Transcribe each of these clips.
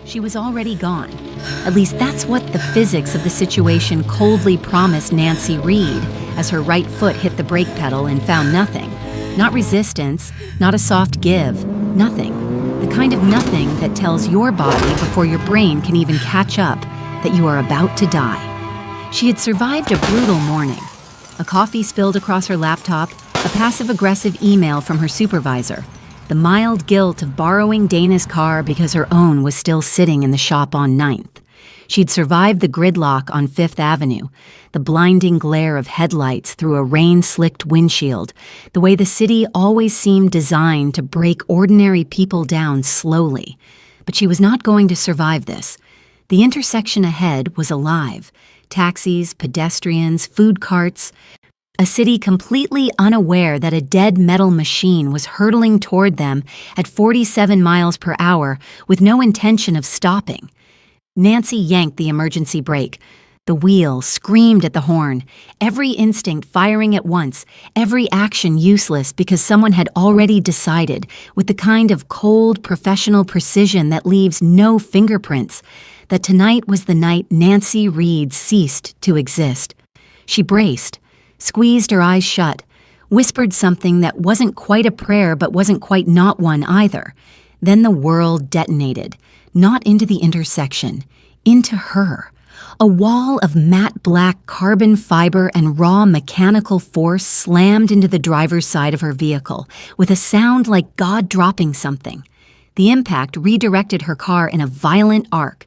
she was already gone. At least that's what the physics of the situation coldly promised Nancy Reed as her right foot hit the brake pedal and found nothing. Not resistance, not a soft give, nothing. The kind of nothing that tells your body before your brain can even catch up that you are about to die. She had survived a brutal morning. A coffee spilled across her laptop, a passive-aggressive email from her supervisor, the mild guilt of borrowing Dana's car because her own was still sitting in the shop on 9th. She'd survived the gridlock on 5th Avenue, the blinding glare of headlights through a rain-slicked windshield, the way the city always seemed designed to break ordinary people down slowly. But she was not going to survive this. The intersection ahead was alive. Taxis, pedestrians, food carts. A city completely unaware that a dead metal machine was hurtling toward them at 47 miles per hour with no intention of stopping. Nancy yanked the emergency brake. The wheel screamed at the horn, every instinct firing at once, every action useless because someone had already decided, with the kind of cold, professional precision that leaves no fingerprints, that tonight was the night Nancy Reed ceased to exist. She braced, squeezed her eyes shut, whispered something that wasn't quite a prayer but wasn't quite not one either. Then the world detonated, not into the intersection, into her. A wall of matte black carbon fiber and raw mechanical force slammed into the driver's side of her vehicle, with a sound like God dropping something. The impact redirected her car in a violent arc,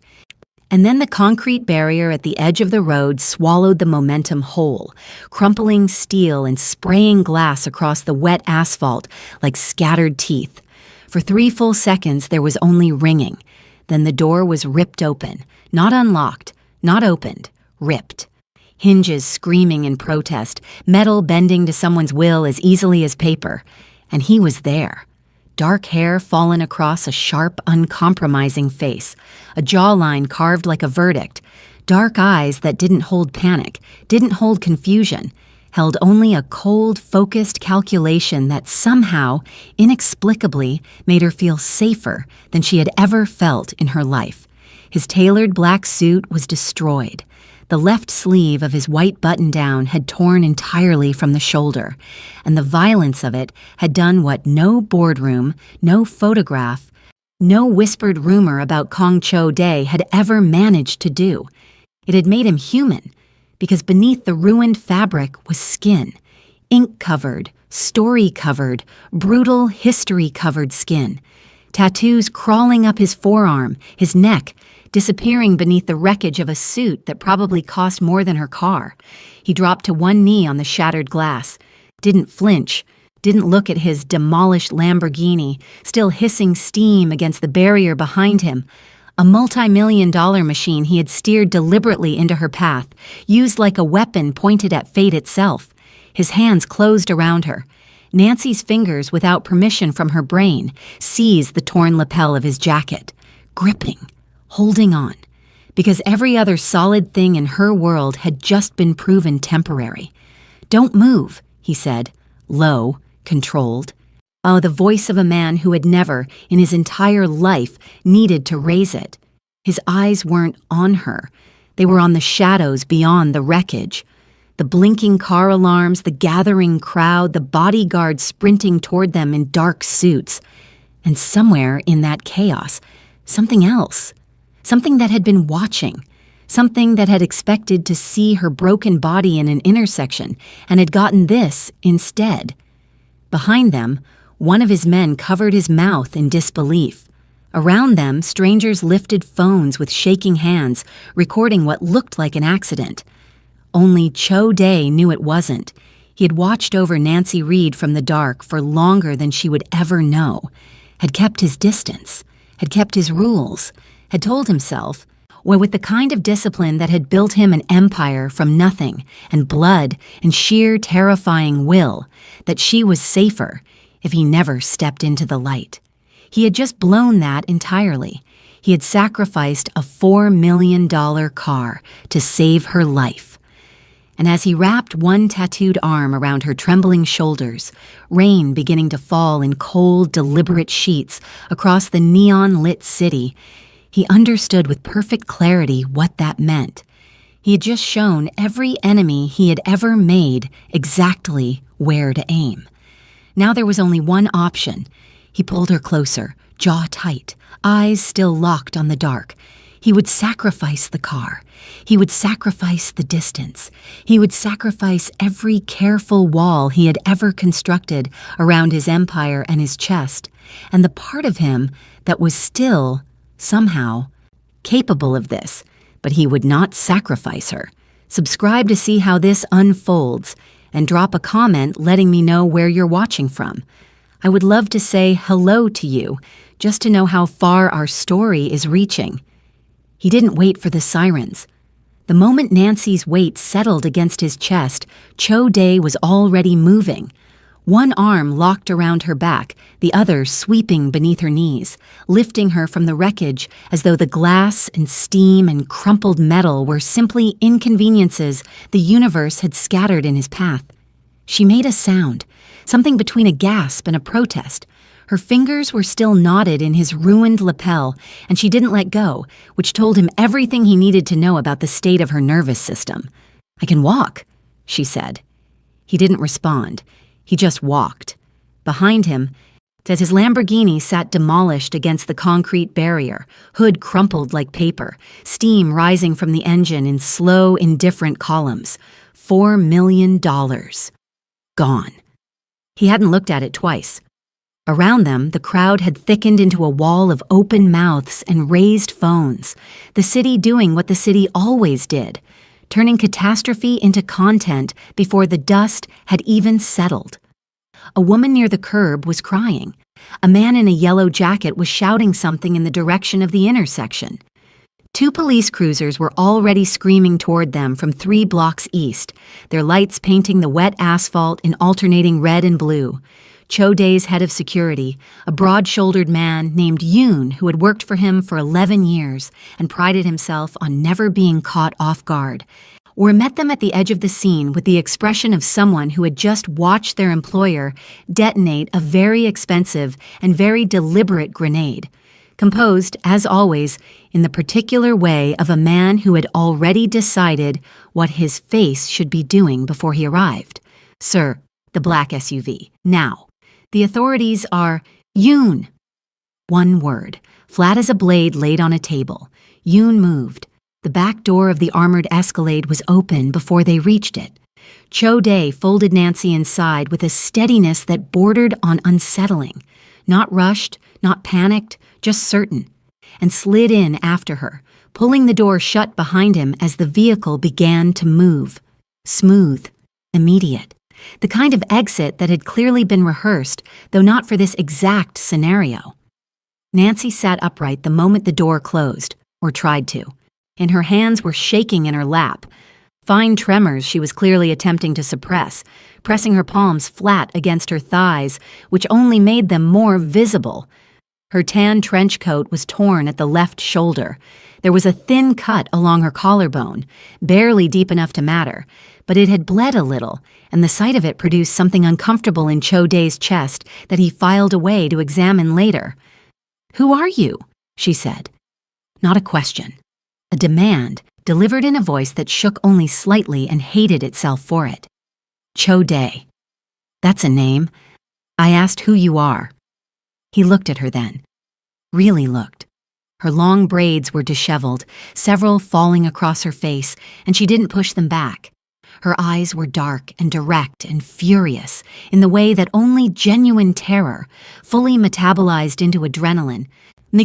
and then the concrete barrier at the edge of the road swallowed the momentum whole, crumpling steel and spraying glass across the wet asphalt like scattered teeth. For 3 full seconds there was only ringing. Then the door was ripped open, not unlocked, not opened, ripped. Hinges screaming in protest, metal bending to someone's will as easily as paper. And he was there. Dark hair fallen across a sharp, uncompromising face, a jawline carved like a verdict, dark eyes that didn't hold panic, didn't hold confusion, held only a cold, focused calculation that somehow, inexplicably, made her feel safer than she had ever felt in her life. His tailored black suit was destroyed. The left sleeve of his white button-down had torn entirely from the shoulder, and the violence of it had done what no boardroom, no photograph, no whispered rumor about Kong Cho Day had ever managed to do. It had made him human, because beneath the ruined fabric was skin, ink-covered, story-covered, brutal, history-covered skin. Tattoos crawling up his forearm, his neck, disappearing beneath the wreckage of a suit that probably cost more than her car. He dropped to one knee on the shattered glass, didn't flinch, didn't look at his demolished Lamborghini, still hissing steam against the barrier behind him. A multi-million-dollar machine he had steered deliberately into her path, used like a weapon pointed at fate itself. His hands closed around her. Nancy's fingers, without permission from her brain, seized the torn lapel of his jacket, gripping, holding on, because every other solid thing in her world had just been proven temporary. "Don't move," he said, low, controlled. Oh, the voice of a man who had never, in his entire life, needed to raise it. His eyes weren't on her. They were on the shadows beyond the wreckage. The blinking car alarms, the gathering crowd, the bodyguards sprinting toward them in dark suits. And somewhere in that chaos, something else. Something that had been watching. Something that had expected to see her broken body in an intersection and had gotten this instead. Behind them, one of his men covered his mouth in disbelief. Around them, strangers lifted phones with shaking hands, recording what looked like an accident. Only Cho Day knew it wasn't. He had watched over Nancy Reed from the dark for longer than she would ever know, had kept his distance, had kept his rules, had told himself, well, with the kind of discipline that had built him an empire from nothing, and blood, and sheer terrifying will, that she was safer if he never stepped into the light. He had just blown that entirely. He had sacrificed a $4 million car to save her life. And as he wrapped one tattooed arm around her trembling shoulders, rain beginning to fall in cold, deliberate sheets across the neon-lit city, He understood with perfect clarity what that meant. He had just shown every enemy he had ever made exactly where to aim. Now there was only one option. He pulled her closer, jaw tight, eyes still locked on the dark. He would sacrifice the car. He would sacrifice the distance. He would sacrifice every careful wall he had ever constructed around his empire and his chest, and the part of him that was still, somehow, capable of this, but he would not sacrifice her. Subscribe to see how this unfolds, and drop a comment letting me know where you're watching from. I would love to say hello to you, just to know how far our story is reaching. He didn't wait for the sirens. The moment Nancy's weight settled against his chest, Cho Dae was already moving. One arm locked around her back, the other sweeping beneath her knees, lifting her from the wreckage as though the glass and steam and crumpled metal were simply inconveniences the universe had scattered in his path. She made a sound, something between a gasp and a protest. Her fingers were still knotted in his ruined lapel, and she didn't let go, which told him everything he needed to know about the state of her nervous system. "I can walk," she said. He didn't respond. He just walked. Behind him, as his Lamborghini sat demolished against the concrete barrier, hood crumpled like paper, steam rising from the engine in slow, indifferent columns. $4 million. Gone. He hadn't looked at it twice. Around them, the crowd had thickened into a wall of open mouths and raised phones, the city doing what the city always did, turning catastrophe into content before the dust had even settled. A woman near the curb was crying. A man in a yellow jacket was shouting something in the direction of the intersection. 2 police cruisers were already screaming toward them from 3 blocks east, their lights painting the wet asphalt in alternating red and blue. Cho Dae's head of security, a broad-shouldered man named Yoon who had worked for him for 11 years and prided himself on never being caught off guard, or met them at the edge of the scene with the expression of someone who had just watched their employer detonate a very expensive and very deliberate grenade, composed, as always, in the particular way of a man who had already decided what his face should be doing before he arrived. "Sir," the black SUV, "now. The authorities are Yoon." One word, flat as a blade laid on a table. Yoon moved. The back door of the armored Escalade was open before they reached it. Cho Dae folded Nancy inside with a steadiness that bordered on unsettling. Not rushed, not panicked, just certain. And slid in after her, pulling the door shut behind him as the vehicle began to move. Smooth, immediate. The kind of exit that had clearly been rehearsed, though not for this exact scenario. Nancy sat upright the moment the door closed, or tried to, and her hands were shaking in her lap. Fine tremors she was clearly attempting to suppress, pressing her palms flat against her thighs, which only made them more visible. Her tan trench coat was torn at the left shoulder. There was a thin cut along her collarbone, barely deep enough to matter, but it had bled a little, and the sight of it produced something uncomfortable in Cho Dae's chest that he filed away to examine later. "Who are you?" she said. Not a question. A demand, delivered in a voice that shook only slightly and hated itself for it. "Cho Dae. That's a name. I asked who you are." He looked at her then. Really looked. Her long braids were disheveled, several falling across her face, and she didn't push them back. Her eyes were dark and direct and furious in the way that only genuine terror, fully metabolized into adrenaline,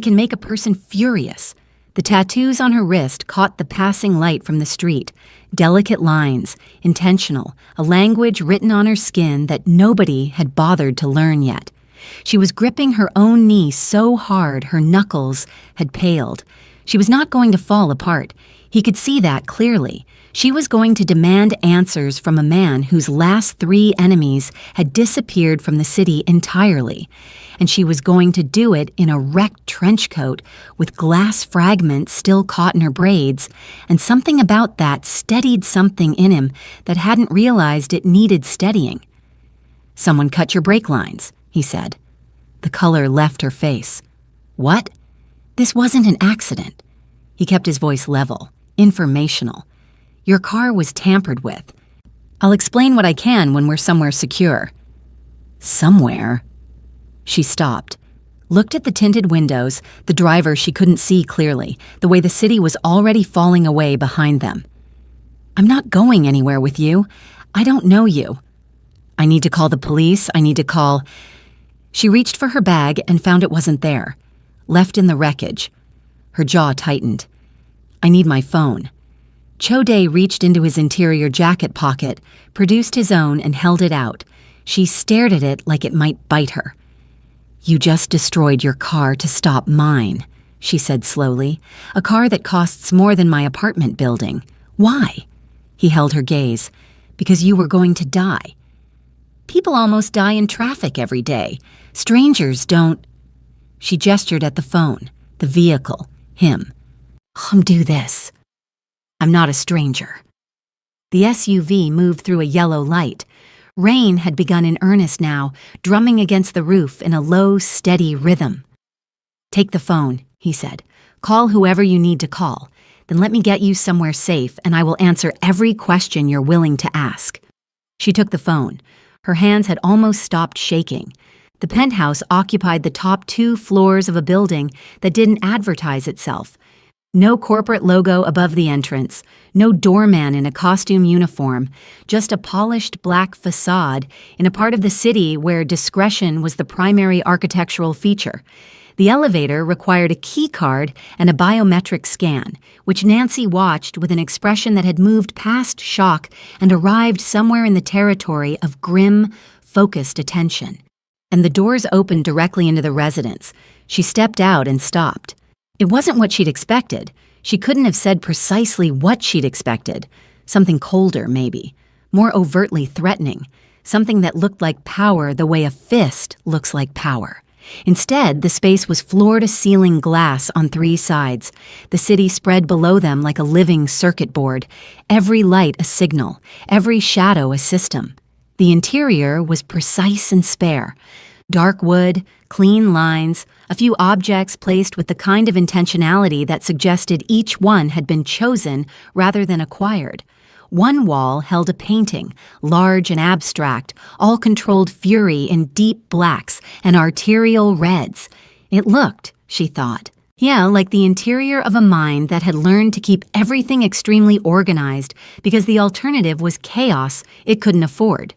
can make a person furious. The tattoos on her wrist caught the passing light from the street, delicate lines, intentional, a language written on her skin that nobody had bothered to learn yet. She was gripping her own knee so hard her knuckles had paled. She was not going to fall apart. He could see that clearly. She was going to demand answers from a man whose last 3 enemies had disappeared from the city entirely, and she was going to do it in a wrecked trench coat with glass fragments still caught in her braids, and something about that steadied something in him that hadn't realized it needed steadying. "Someone cut your brake lines," he said. The color left her face. "What?" This wasn't an accident. He kept his voice level, informational. Your car was tampered with. I'll explain what I can when we're somewhere secure. Somewhere? She stopped, looked at the tinted windows, the driver she couldn't see clearly, the way the city was already falling away behind them. I'm not going anywhere with you. I don't know you. I need to call the police. I need to call... She reached for her bag and found it wasn't there, left in the wreckage. Her jaw tightened. I need my phone. Choday reached into his interior jacket pocket, produced his own and held it out. She stared at it like it might bite her. You just destroyed your car to stop mine, she said slowly. A car that costs more than my apartment building. Why? He held her gaze. Because you were going to die. People almost die in traffic every day. Strangers don't... She gestured at the phone, the vehicle, him. Do this. I'm not a stranger. The SUV moved through a yellow light. Rain had begun in earnest now, drumming against the roof in a low, steady rhythm. Take the phone, he said. Call whoever you need to call. Then let me get you somewhere safe, and I will answer every question you're willing to ask. She took the phone. Her hands had almost stopped shaking. The penthouse occupied the top 2 floors of a building that didn't advertise itself. No corporate logo above the entrance, no doorman in a costume uniform, just a polished black facade in a part of the city where discretion was the primary architectural feature. The elevator required a key card and a biometric scan, which Nancy watched with an expression that had moved past shock and arrived somewhere in the territory of grim, focused attention. And the doors opened directly into the residence. She stepped out and stopped. It wasn't what she'd expected. She couldn't have said precisely what she'd expected. Something colder, maybe. More overtly threatening. Something that looked like power the way a fist looks like power. Instead, the space was floor-to-ceiling glass on 3 sides. The city spread below them like a living circuit board. Every light a signal, every shadow a system. The interior was precise and spare. Dark wood, clean lines, a few objects placed with the kind of intentionality that suggested each one had been chosen rather than acquired. One wall held a painting, large and abstract, all controlled fury in deep blacks and arterial reds. It looked, she thought, like the interior of a mind that had learned to keep everything extremely organized because the alternative was chaos it couldn't afford.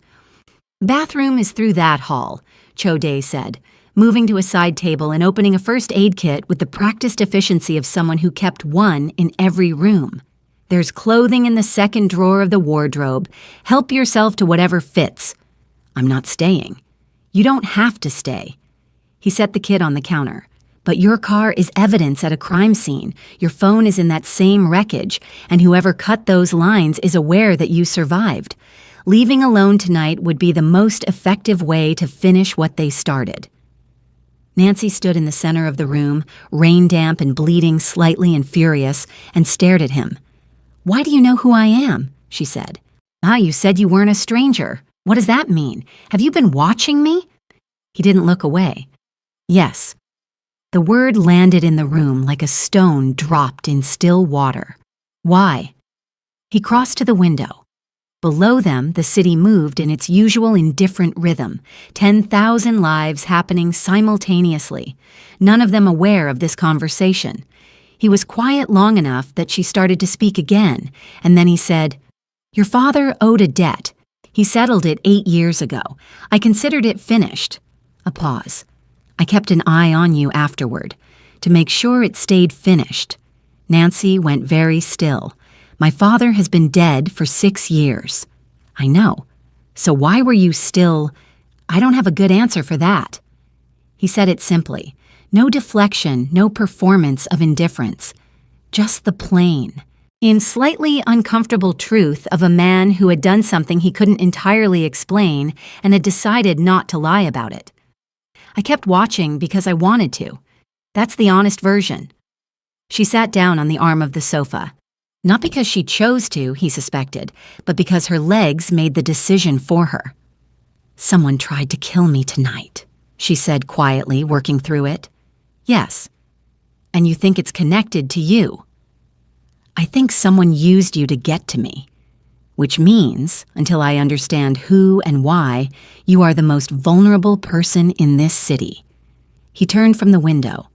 Bathroom is through that hall, Choday said, moving to a side table and opening a first aid kit with the practiced efficiency of someone who kept one in every room. There's clothing in the second drawer of the wardrobe. Help yourself to whatever fits. I'm not staying. You don't have to stay. He set the kit on the counter. But your car is evidence at a crime scene. Your phone is in that same wreckage, and whoever cut those lines is aware that you survived. Leaving alone tonight would be the most effective way to finish what they started. Nancy stood in the center of the room, rain-damp and bleeding slightly and furious, and stared at him. Why do you know who I am? She said. You said you weren't a stranger. What does that mean? Have you been watching me? He didn't look away. Yes. The word landed in the room like a stone dropped in still water. Why? He crossed to the window. Below them, the city moved in its usual indifferent rhythm, 10,000 lives happening simultaneously, none of them aware of this conversation. He was quiet long enough that she started to speak again, and then he said, Your father owed a debt. He settled it 8 years ago. I considered it finished. A pause. I kept an eye on you afterward, to make sure it stayed finished. Nancy went very still. My father has been dead for 6 years. I know. So why were you still... I don't have a good answer for that. He said it simply. No deflection, no performance of indifference. Just the plain, in slightly uncomfortable truth of a man who had done something he couldn't entirely explain and had decided not to lie about it. I kept watching because I wanted to. That's the honest version. She sat down on the arm of the sofa. Not because she chose to, he suspected, but because her legs made the decision for her. Someone tried to kill me tonight, she said quietly, working through it. Yes. And you think it's connected to you. I think someone used you to get to me. Which means, until I understand who and why, you are the most vulnerable person in this city." He turned from the window.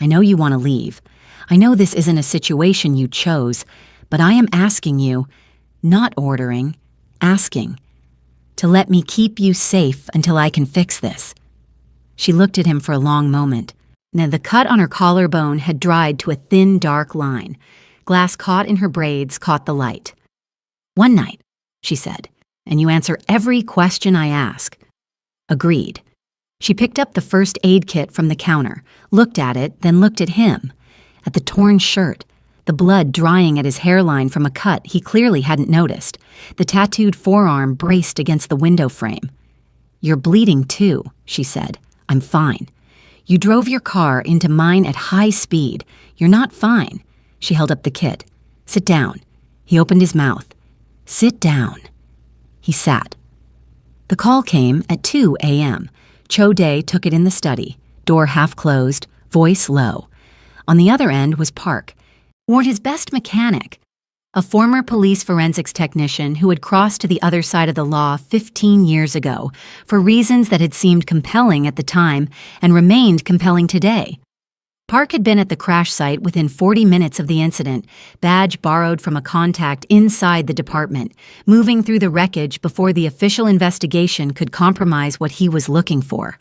"I know you want to leave. I know this isn't a situation you chose, but I am asking you, not ordering, asking, to let me keep you safe until I can fix this." She looked at him for a long moment. Now the cut on her collarbone had dried to a thin, dark line. Glass caught in her braids caught the light. "One night," she said, "and you answer every question I ask." Agreed. She picked up the first aid kit from the counter, looked at it, then looked at him, at the torn shirt, the blood drying at his hairline from a cut he clearly hadn't noticed, the tattooed forearm braced against the window frame. "You're bleeding too," she said. "I'm fine. You drove your car into mine at high speed. You're not fine." She held up the kit. "Sit down." He opened his mouth. "Sit down." He sat. The call came at 2 a.m. Cho Dae took it in the study, door half closed, voice low. On the other end was Park, or his best mechanic, a former police forensics technician who had crossed to the other side of the law 15 years ago for reasons that had seemed compelling at the time and remained compelling today. Park had been at the crash site within 40 minutes of the incident, badge borrowed from a contact inside the department, moving through the wreckage before the official investigation could compromise what he was looking for.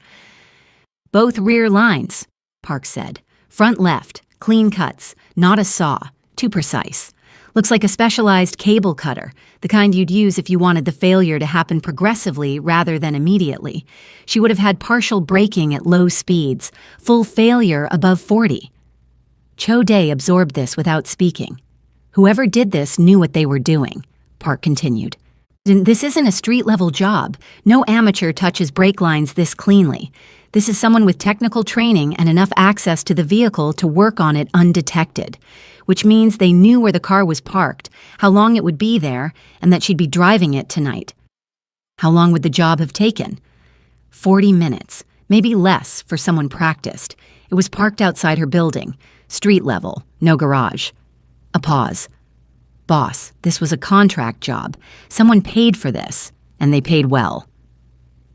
"Both rear lines," Park said. "Front left, clean cuts, not a saw, too precise. Looks like a specialized cable cutter, the kind you'd use if you wanted the failure to happen progressively rather than immediately. She would have had partial braking at low speeds, full failure above 40. Cho Dae absorbed this without speaking. "Whoever did this knew what they were doing," Park continued. "This isn't a street-level job. No amateur touches brake lines this cleanly. This is someone with technical training and enough access to the vehicle to work on it undetected, which means they knew where the car was parked, how long it would be there, and that she'd be driving it tonight." "How long would the job have taken?" 40 minutes, maybe less for someone practiced. It was parked outside her building, street level, no garage. A pause. "Boss, this was a contract job. Someone paid for this, and they paid well."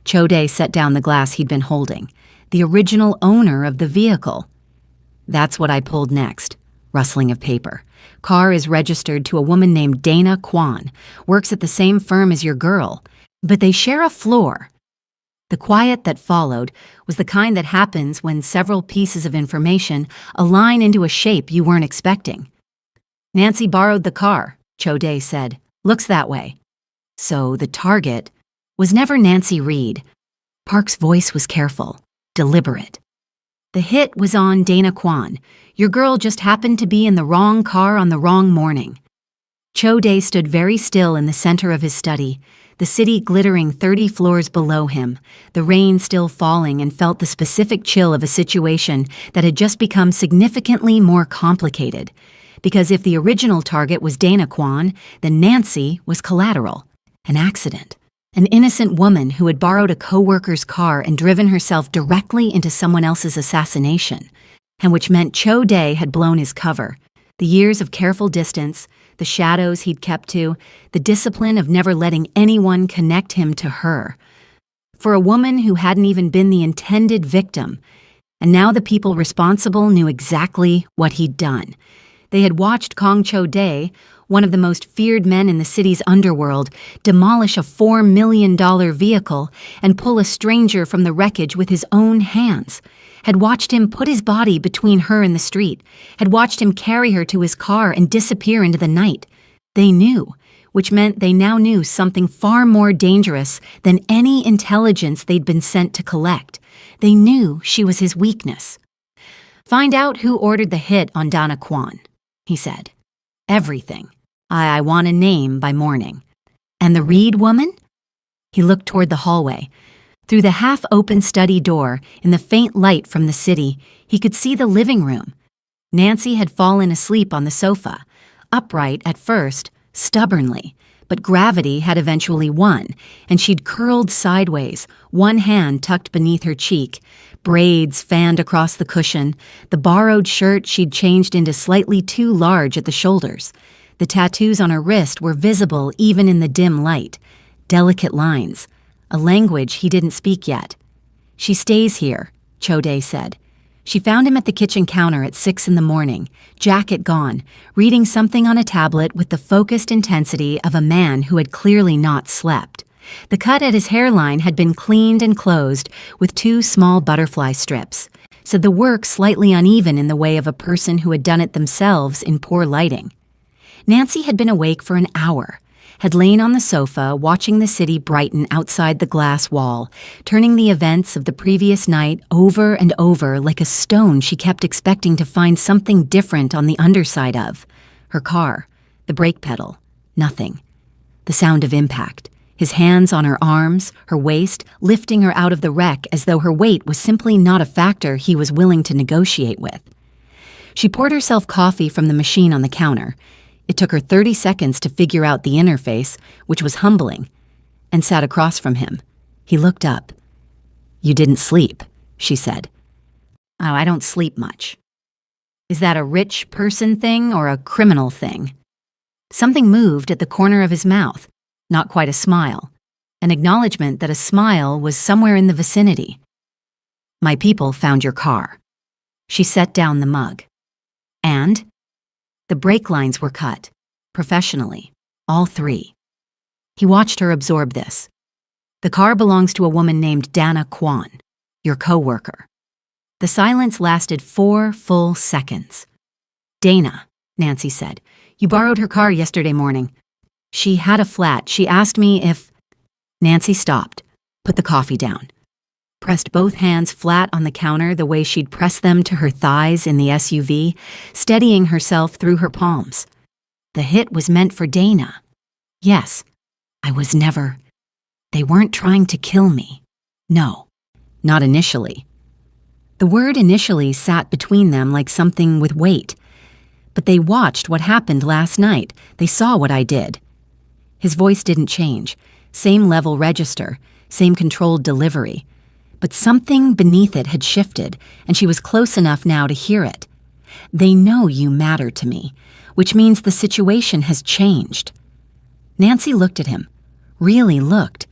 Cho Dae set down the glass he'd been holding. "The original owner of the vehicle." "That's what I pulled next." Rustling of paper. "Car is registered to a woman named Dana Kwan, works at the same firm as your girl, but they share a floor." The quiet that followed was the kind that happens when several pieces of information align into a shape you weren't expecting. "Nancy borrowed the car," Cho Dae said. "Looks that way." "So the target was never Nancy Reed." Park's voice was careful, deliberate. "The hit was on Dana Kwan. Your girl just happened to be in the wrong car on the wrong morning." Cho Dae stood very still in the center of his study, the city glittering 30 floors below him, the rain still falling, and felt the specific chill of a situation that had just become significantly more complicated. Because if the original target was Dana Kwan, then Nancy was collateral, an accident. An innocent woman who had borrowed a co-worker's car and driven herself directly into someone else's assassination, and which meant Cho Dae had blown his cover. The years of careful distance, the shadows he'd kept to, the discipline of never letting anyone connect him to her. For a woman who hadn't even been the intended victim, and now the people responsible knew exactly what he'd done. They had watched Kong Cho Dae, one of the most feared men in the city's underworld, demolish a $4 million vehicle and pull a stranger from the wreckage with his own hands, had watched him put his body between her and the street, had watched him carry her to his car and disappear into the night. They knew, which meant they now knew something far more dangerous than any intelligence they'd been sent to collect. They knew she was his weakness. "Find out who ordered the hit on Dana Kwan," he said. "Everything. I want a name by morning." "And the Reed woman?" He looked toward the hallway. Through the half-open study door, in the faint light from the city, he could see the living room. Nancy had fallen asleep on the sofa, upright at first, stubbornly, but gravity had eventually won, and she'd curled sideways, one hand tucked beneath her cheek, braids fanned across the cushion, the borrowed shirt she'd changed into slightly too large at the shoulders. The tattoos on her wrist were visible even in the dim light. Delicate lines, a language he didn't speak yet. "She stays here," Chode said. She found him at the kitchen counter at 6 in the morning, jacket gone, reading something on a tablet with the focused intensity of a man who had clearly not slept. The cut at his hairline had been cleaned and closed with 2 small butterfly strips, so the work slightly uneven in the way of a person who had done it themselves in poor lighting. Nancy had been awake for an hour, had lain on the sofa watching the city brighten outside the glass wall, turning the events of the previous night over and over like a stone she kept expecting to find something different on the underside of. Her car, the brake pedal, nothing. The sound of impact, his hands on her arms, her waist, lifting her out of the wreck as though her weight was simply not a factor he was willing to negotiate with. She poured herself coffee from the machine on the counter. It took her 30 seconds to figure out the interface, which was humbling, and sat across from him. He looked up. "You didn't sleep," she said. "Oh, I don't sleep much." Is that a rich person thing or a criminal thing? Something moved at the corner of his mouth, not quite a smile, an acknowledgement that a smile was somewhere in the vicinity. "My people found your car." She set down the mug. "And?" The brake lines were cut, professionally, all 3. He watched her absorb this. "The car belongs to a woman named Dana Kwan, your co-worker." The silence lasted 4 full seconds. "Dana," Nancy said, "you borrowed her car yesterday morning. She had a flat. She asked me if—" Nancy stopped, put the coffee down, pressed both hands flat on the counter the way she'd pressed them to her thighs in the SUV, steadying herself through her palms. The hit was meant for Dana. "Yes, I was never. They weren't trying to kill me. No, not initially." The word initially sat between them like something with weight. "But they watched what happened last night. They saw what I did." His voice didn't change. Same level register, same controlled delivery. But something beneath it had shifted, and she was close enough now to hear it. "They know you matter to me, which means the situation has changed." Nancy looked at him, really looked.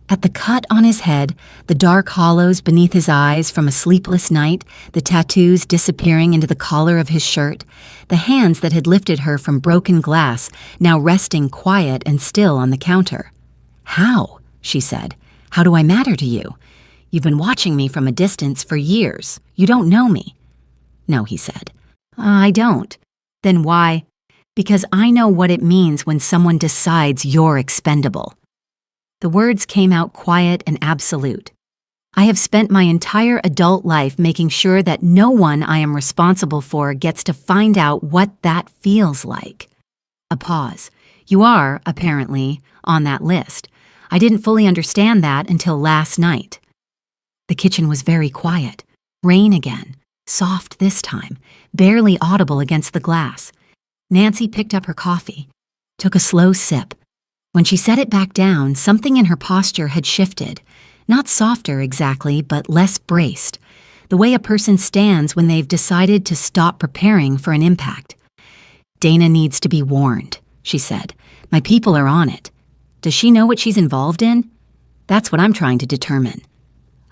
At the cut on his head, the dark hollows beneath his eyes from a sleepless night, the tattoos disappearing into the collar of his shirt, the hands that had lifted her from broken glass now resting quiet and still on the counter. "How?" she said. "How do I matter to you? You've been watching me from a distance for years. You don't know me." "No," he said. "I don't." "Then why?" "Because I know what it means when someone decides you're expendable." The words came out quiet and absolute. "I have spent my entire adult life making sure that no one I am responsible for gets to find out what that feels like." A pause. "You are, apparently, on that list. I didn't fully understand that until last night." The kitchen was very quiet. Rain again, soft this time, barely audible against the glass. Nancy picked up her coffee, took a slow sip. When she set it back down, something in her posture had shifted. Not softer exactly, but less braced. The way a person stands when they've decided to stop preparing for an impact. "Dana needs to be warned," she said. "My people are on it. Does she know what she's involved in? That's what I'm trying to determine."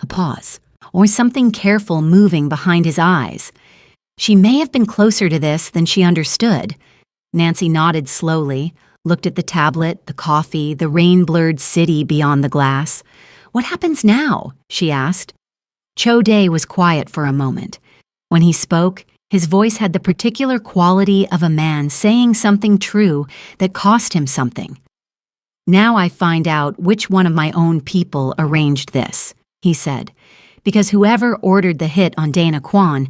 A pause, or something careful moving behind his eyes. She may have been closer to this than she understood. Nancy nodded slowly, looked at the tablet, the coffee, the rain-blurred city beyond the glass. "What happens now?" she asked. Chode was quiet for a moment. When he spoke, his voice had the particular quality of a man saying something true that cost him something. "Now I find out which one of my own people arranged this," he said, "because whoever ordered the hit on Dana Kwan,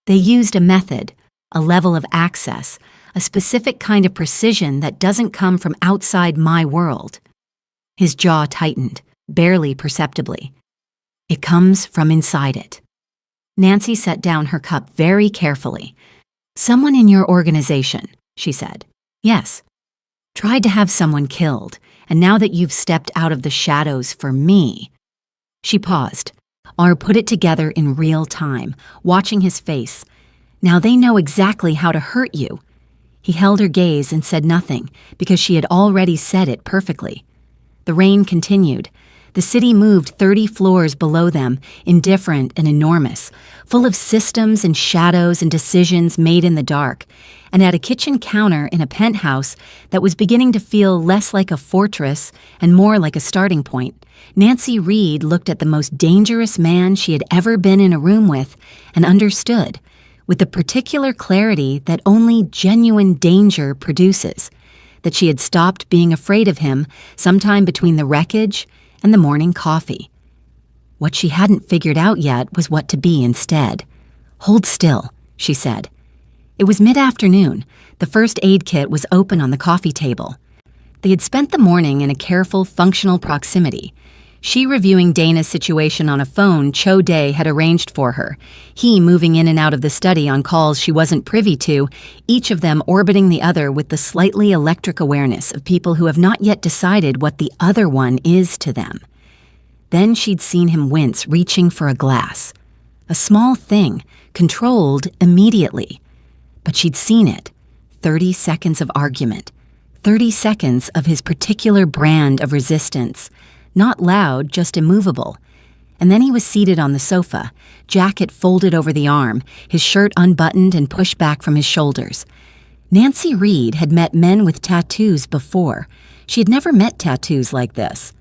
they used a method, a level of access, a specific kind of precision that doesn't come from outside my world." His jaw tightened, barely perceptibly. "It comes from inside it." Nancy set down her cup very carefully. "Someone in your organization," she said. "Yes." Tried to have someone killed, and now that you've stepped out of the shadows for me. She paused, or put it together in real time, watching his face. Now they know exactly how to hurt you. He held her gaze and said nothing, because she had already said it perfectly. The rain continued. The city moved 30 floors below them, indifferent and enormous, full of systems and shadows and decisions made in the dark, and at a kitchen counter in a penthouse that was beginning to feel less like a fortress and more like a starting point, Nancy Reed looked at the most dangerous man she had ever been in a room with and understood, with the particular clarity that only genuine danger produces, that she had stopped being afraid of him sometime between the wreckage and the morning coffee. What she hadn't figured out yet was what to be instead. "Hold still," she said. It was mid-afternoon. The first aid kit was open on the coffee table. They had spent the morning in a careful, functional proximity. She reviewing Dana's situation on a phone Cho Dae had arranged for her, he moving in and out of the study on calls she wasn't privy to, each of them orbiting the other with the slightly electric awareness of people who have not yet decided what the other one is to them. Then she'd seen him wince, reaching for a glass. A small thing, controlled immediately. But she'd seen it. 30 seconds of argument. 30 seconds of his particular brand of resistance. Not loud, just immovable. And then he was seated on the sofa, jacket folded over the arm, his shirt unbuttoned and pushed back from his shoulders. Nancy Reed had met men with tattoos before. She had never met tattoos like this.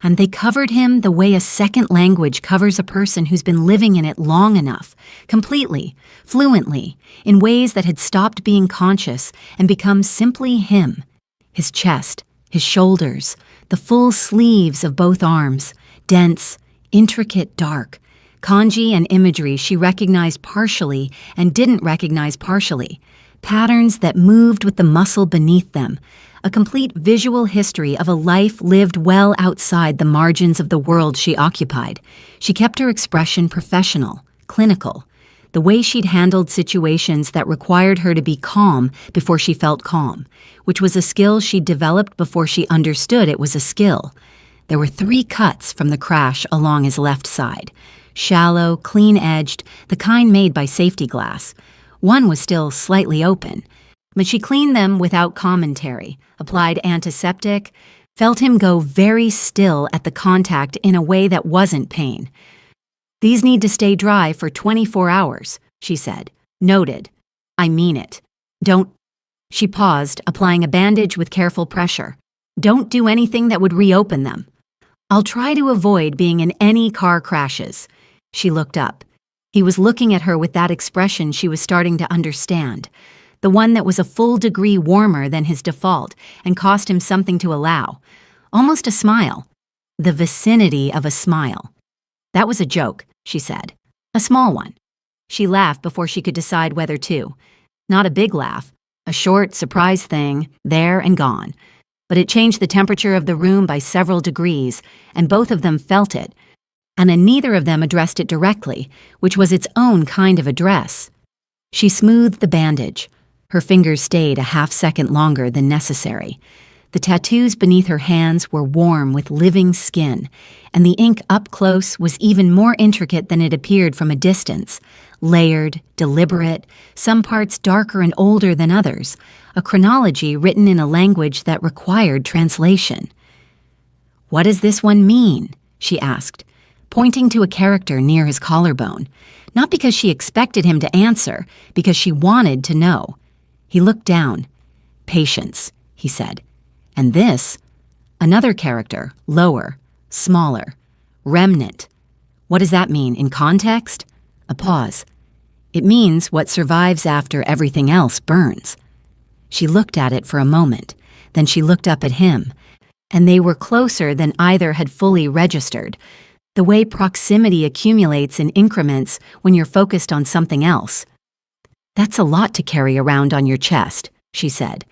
And they covered him the way a second language covers a person who's been living in it long enough, completely, fluently, in ways that had stopped being conscious and become simply him. His chest, his shoulders, the full sleeves of both arms, dense, intricate, dark. Kanji and imagery she recognized partially and didn't recognize partially. Patterns that moved with the muscle beneath them. A complete visual history of a life lived well outside the margins of the world she occupied. She kept her expression professional, clinical, the way she'd handled situations that required her to be calm before she felt calm, which was a skill she'd developed before she understood it was a skill. There were 3 cuts from the crash along his left side, shallow, clean-edged, the kind made by safety glass. One was still slightly open, but she cleaned them without commentary, applied antiseptic, felt him go very still at the contact in a way that wasn't pain. "These need to stay dry for 24 hours, she said. "Noted. I mean it. Don't—" She paused, applying a bandage with careful pressure. "Don't do anything that would reopen them. I'll try to avoid being in any car crashes." She looked up. He was looking at her with that expression she was starting to understand, the one that was a full degree warmer than his default and cost him something to allow. Almost a smile. The vicinity of a smile. "That was a joke," she said. "A small one." She laughed before she could decide whether to. Not a big laugh. A short, surprise thing, there and gone. But it changed the temperature of the room by several degrees, and both of them felt it. And neither of them addressed it directly, which was its own kind of address. She smoothed the bandage. Her fingers stayed a half-second longer than necessary. The tattoos beneath her hands were warm with living skin, and the ink up close was even more intricate than it appeared from a distance. Layered, deliberate, some parts darker and older than others, a chronology written in a language that required translation. "What does this one mean?" she asked, pointing to a character near his collarbone, not because she expected him to answer, because she wanted to know. He looked down. "Patience," he said. "And this?" Another character, lower, smaller. "Remnant." "What does that mean in context?" A pause. "It means what survives after everything else burns." She looked at it for a moment, then she looked up at him, and they were closer than either had fully registered, the way proximity accumulates in increments when you're focused on something else. "That's a lot to carry around on your chest," she said.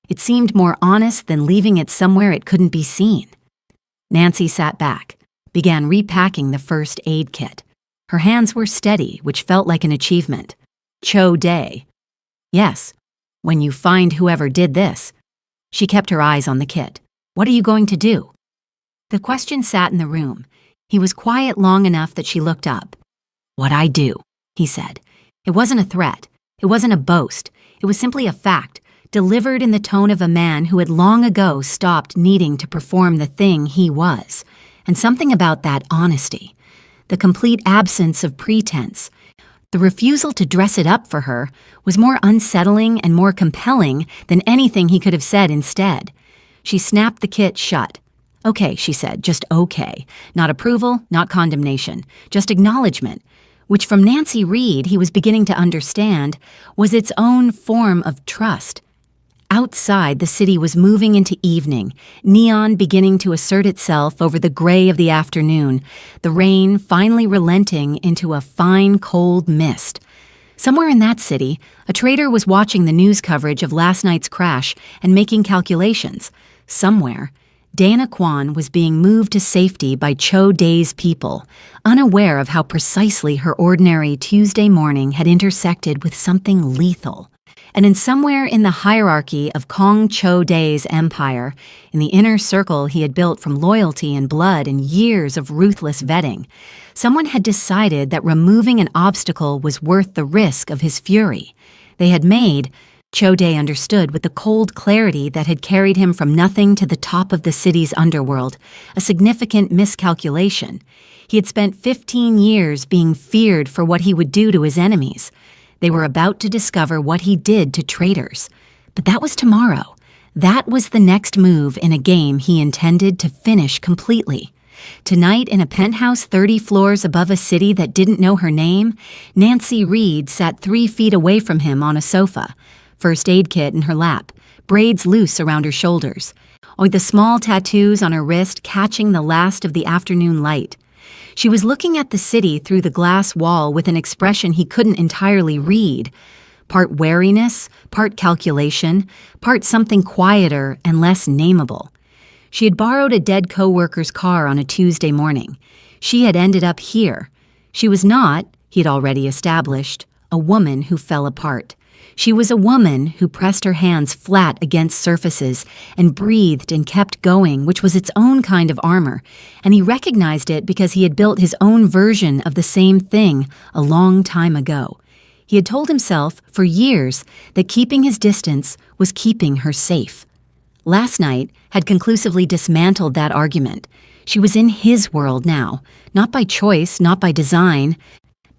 It seemed more honest than leaving it somewhere it couldn't be seen. Nancy sat back, began repacking the first aid kit. Her hands were steady, which felt like an achievement. Cho Dae. "Yes, when you find whoever did this." She kept her eyes on the kit. "What are you going to do?" The question sat in the room. He was quiet long enough that she looked up. "What I do," he said. It wasn't a threat. It wasn't a boast. It was simply a fact, delivered in the tone of a man who had long ago stopped needing to perform the thing he was. And something about that honesty, the complete absence of pretense, the refusal to dress it up for her, was more unsettling and more compelling than anything he could have said instead. She snapped the kit shut. "Okay," she said, "just okay. Not approval, not condemnation, just acknowledgement," which from Nancy Reed he was beginning to understand was its own form of trust. Outside, the city was moving into evening, neon beginning to assert itself over the gray of the afternoon, the rain finally relenting into a fine, cold mist. Somewhere in that city, a trader was watching the news coverage of last night's crash and making calculations. Somewhere, Dana Kwan was being moved to safety by Cho Dae's people, unaware of how precisely her ordinary Tuesday morning had intersected with something lethal. And in somewhere in the hierarchy of Kong Cho Dae's empire, in the inner circle he had built from loyalty and blood and years of ruthless vetting, someone had decided that removing an obstacle was worth the risk of his fury. They had made, Cho Dae understood with the cold clarity that had carried him from nothing to the top of the city's underworld, a significant miscalculation. He had spent 15 years being feared for what he would do to his enemies. They were about to discover what he did to traitors. But that was tomorrow. That was the next move in a game he intended to finish completely. Tonight, in a penthouse 30 floors above a city that didn't know her name, Nancy Reed sat 3 feet away from him on a sofa, first aid kit in her lap, braids loose around her shoulders, or the small tattoos on her wrist catching the last of the afternoon light. She was looking at the city through the glass wall with an expression he couldn't entirely read, part wariness, part calculation, part something quieter and less nameable. She had borrowed a dead coworker's car on a Tuesday morning. She had ended up here. She was not, he'd already established, a woman who fell apart. She was a woman who pressed her hands flat against surfaces and breathed and kept going, which was its own kind of armor, and he recognized it because he had built his own version of the same thing a long time ago. He had told himself for years that keeping his distance was keeping her safe. Last night had conclusively dismantled that argument. She was in his world now, not by choice, not by design,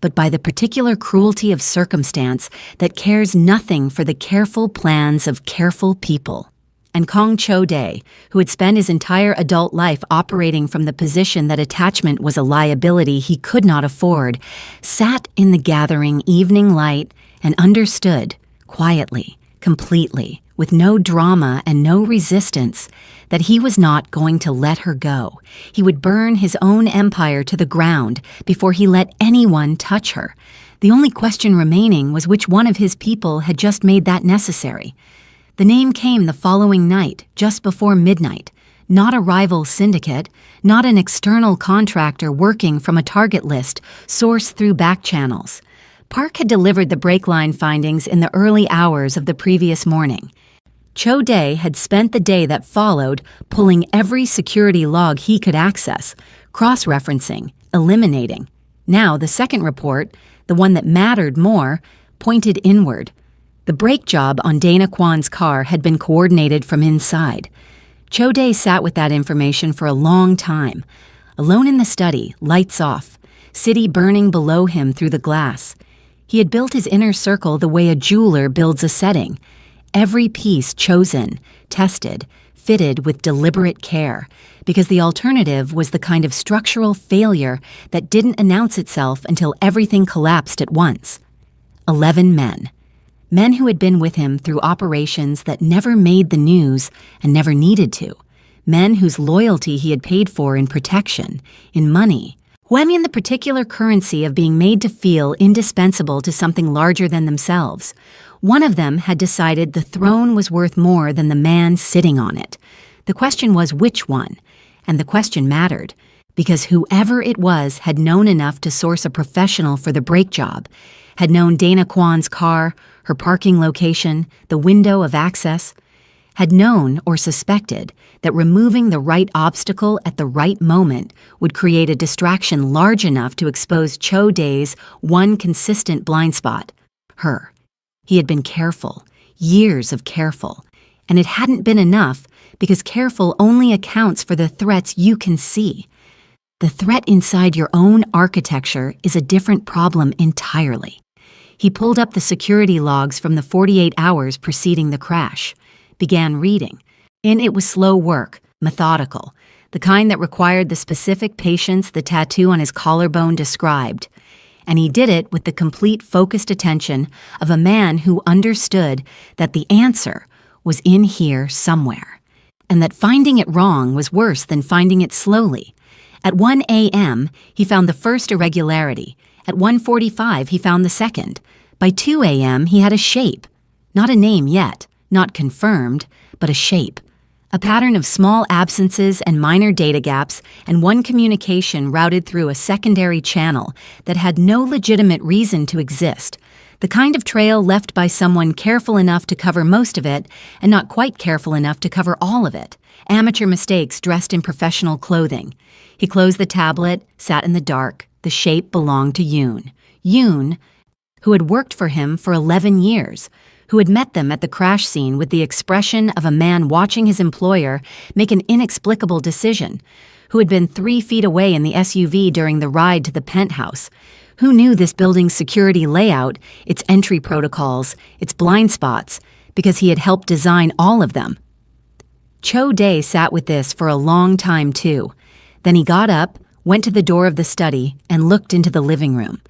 but by the particular cruelty of circumstance that cares nothing for the careful plans of careful people. And Kong Cho Dae, who had spent his entire adult life operating from the position that attachment was a liability he could not afford, sat in the gathering evening light and understood, quietly, completely, with no drama and no resistance, that he was not going to let her go. He would burn his own empire to the ground before he let anyone touch her. The only question remaining was which one of his people had just made that necessary. The name came the following night, just before midnight. Not a rival syndicate, not an external contractor working from a target list sourced through back channels. Park had delivered the brake line findings in the early hours of the previous morning. Cho Dae had spent the day that followed pulling every security log he could access, cross-referencing, eliminating. Now the second report, the one that mattered more, pointed inward. The brake job on Dana Kwan's car had been coordinated from inside. Cho Dae sat with that information for a long time. Alone in the study, lights off, city burning below him through the glass. He had built his inner circle the way a jeweler builds a setting. Every piece chosen, tested, fitted with deliberate care, because the alternative was the kind of structural failure that didn't announce itself until everything collapsed at once. 11 men. Men who had been with him through operations that never made the news and never needed to. Men whose loyalty he had paid for in protection, in money. When in the particular currency of being made to feel indispensable to something larger than themselves. One of them had decided the throne was worth more than the man sitting on it. The question was which one, and the question mattered, because whoever it was had known enough to source a professional for the brake job, had known Dana Kwan's car, her parking location, the window of access, had known or suspected that removing the right obstacle at the right moment would create a distraction large enough to expose Cho Dae's one consistent blind spot, her. He had been careful, years of careful, and it hadn't been enough because careful only accounts for the threats you can see. The threat inside your own architecture is a different problem entirely. He pulled up the security logs from the 48 hours preceding the crash, began reading, and it was slow work, methodical, the kind that required the specific patience the tattoo on his collarbone described. And he did it with the complete focused attention of a man who understood that the answer was in here somewhere, and that finding it wrong was worse than finding it slowly. At 1 a.m., he found the first irregularity. At 1:45, he found the second. By 2 a.m., he had a shape. Not a name yet, not confirmed, but a shape. A pattern of small absences and minor data gaps, and one communication routed through a secondary channel that had no legitimate reason to exist. The kind of trail left by someone careful enough to cover most of it and not quite careful enough to cover all of it. Amateur mistakes dressed in professional clothing. He closed the tablet, sat in the dark. The shape belonged to Yoon. Yoon, who had worked for him for 11 years, who had met them at the crash scene with the expression of a man watching his employer make an inexplicable decision, who had been 3 feet away in the SUV during the ride to the penthouse, who knew this building's security layout, its entry protocols, its blind spots, because he had helped design all of them. Cho Dae sat with this for a long time, too. Then he got up, went to the door of the study, and looked into the living room.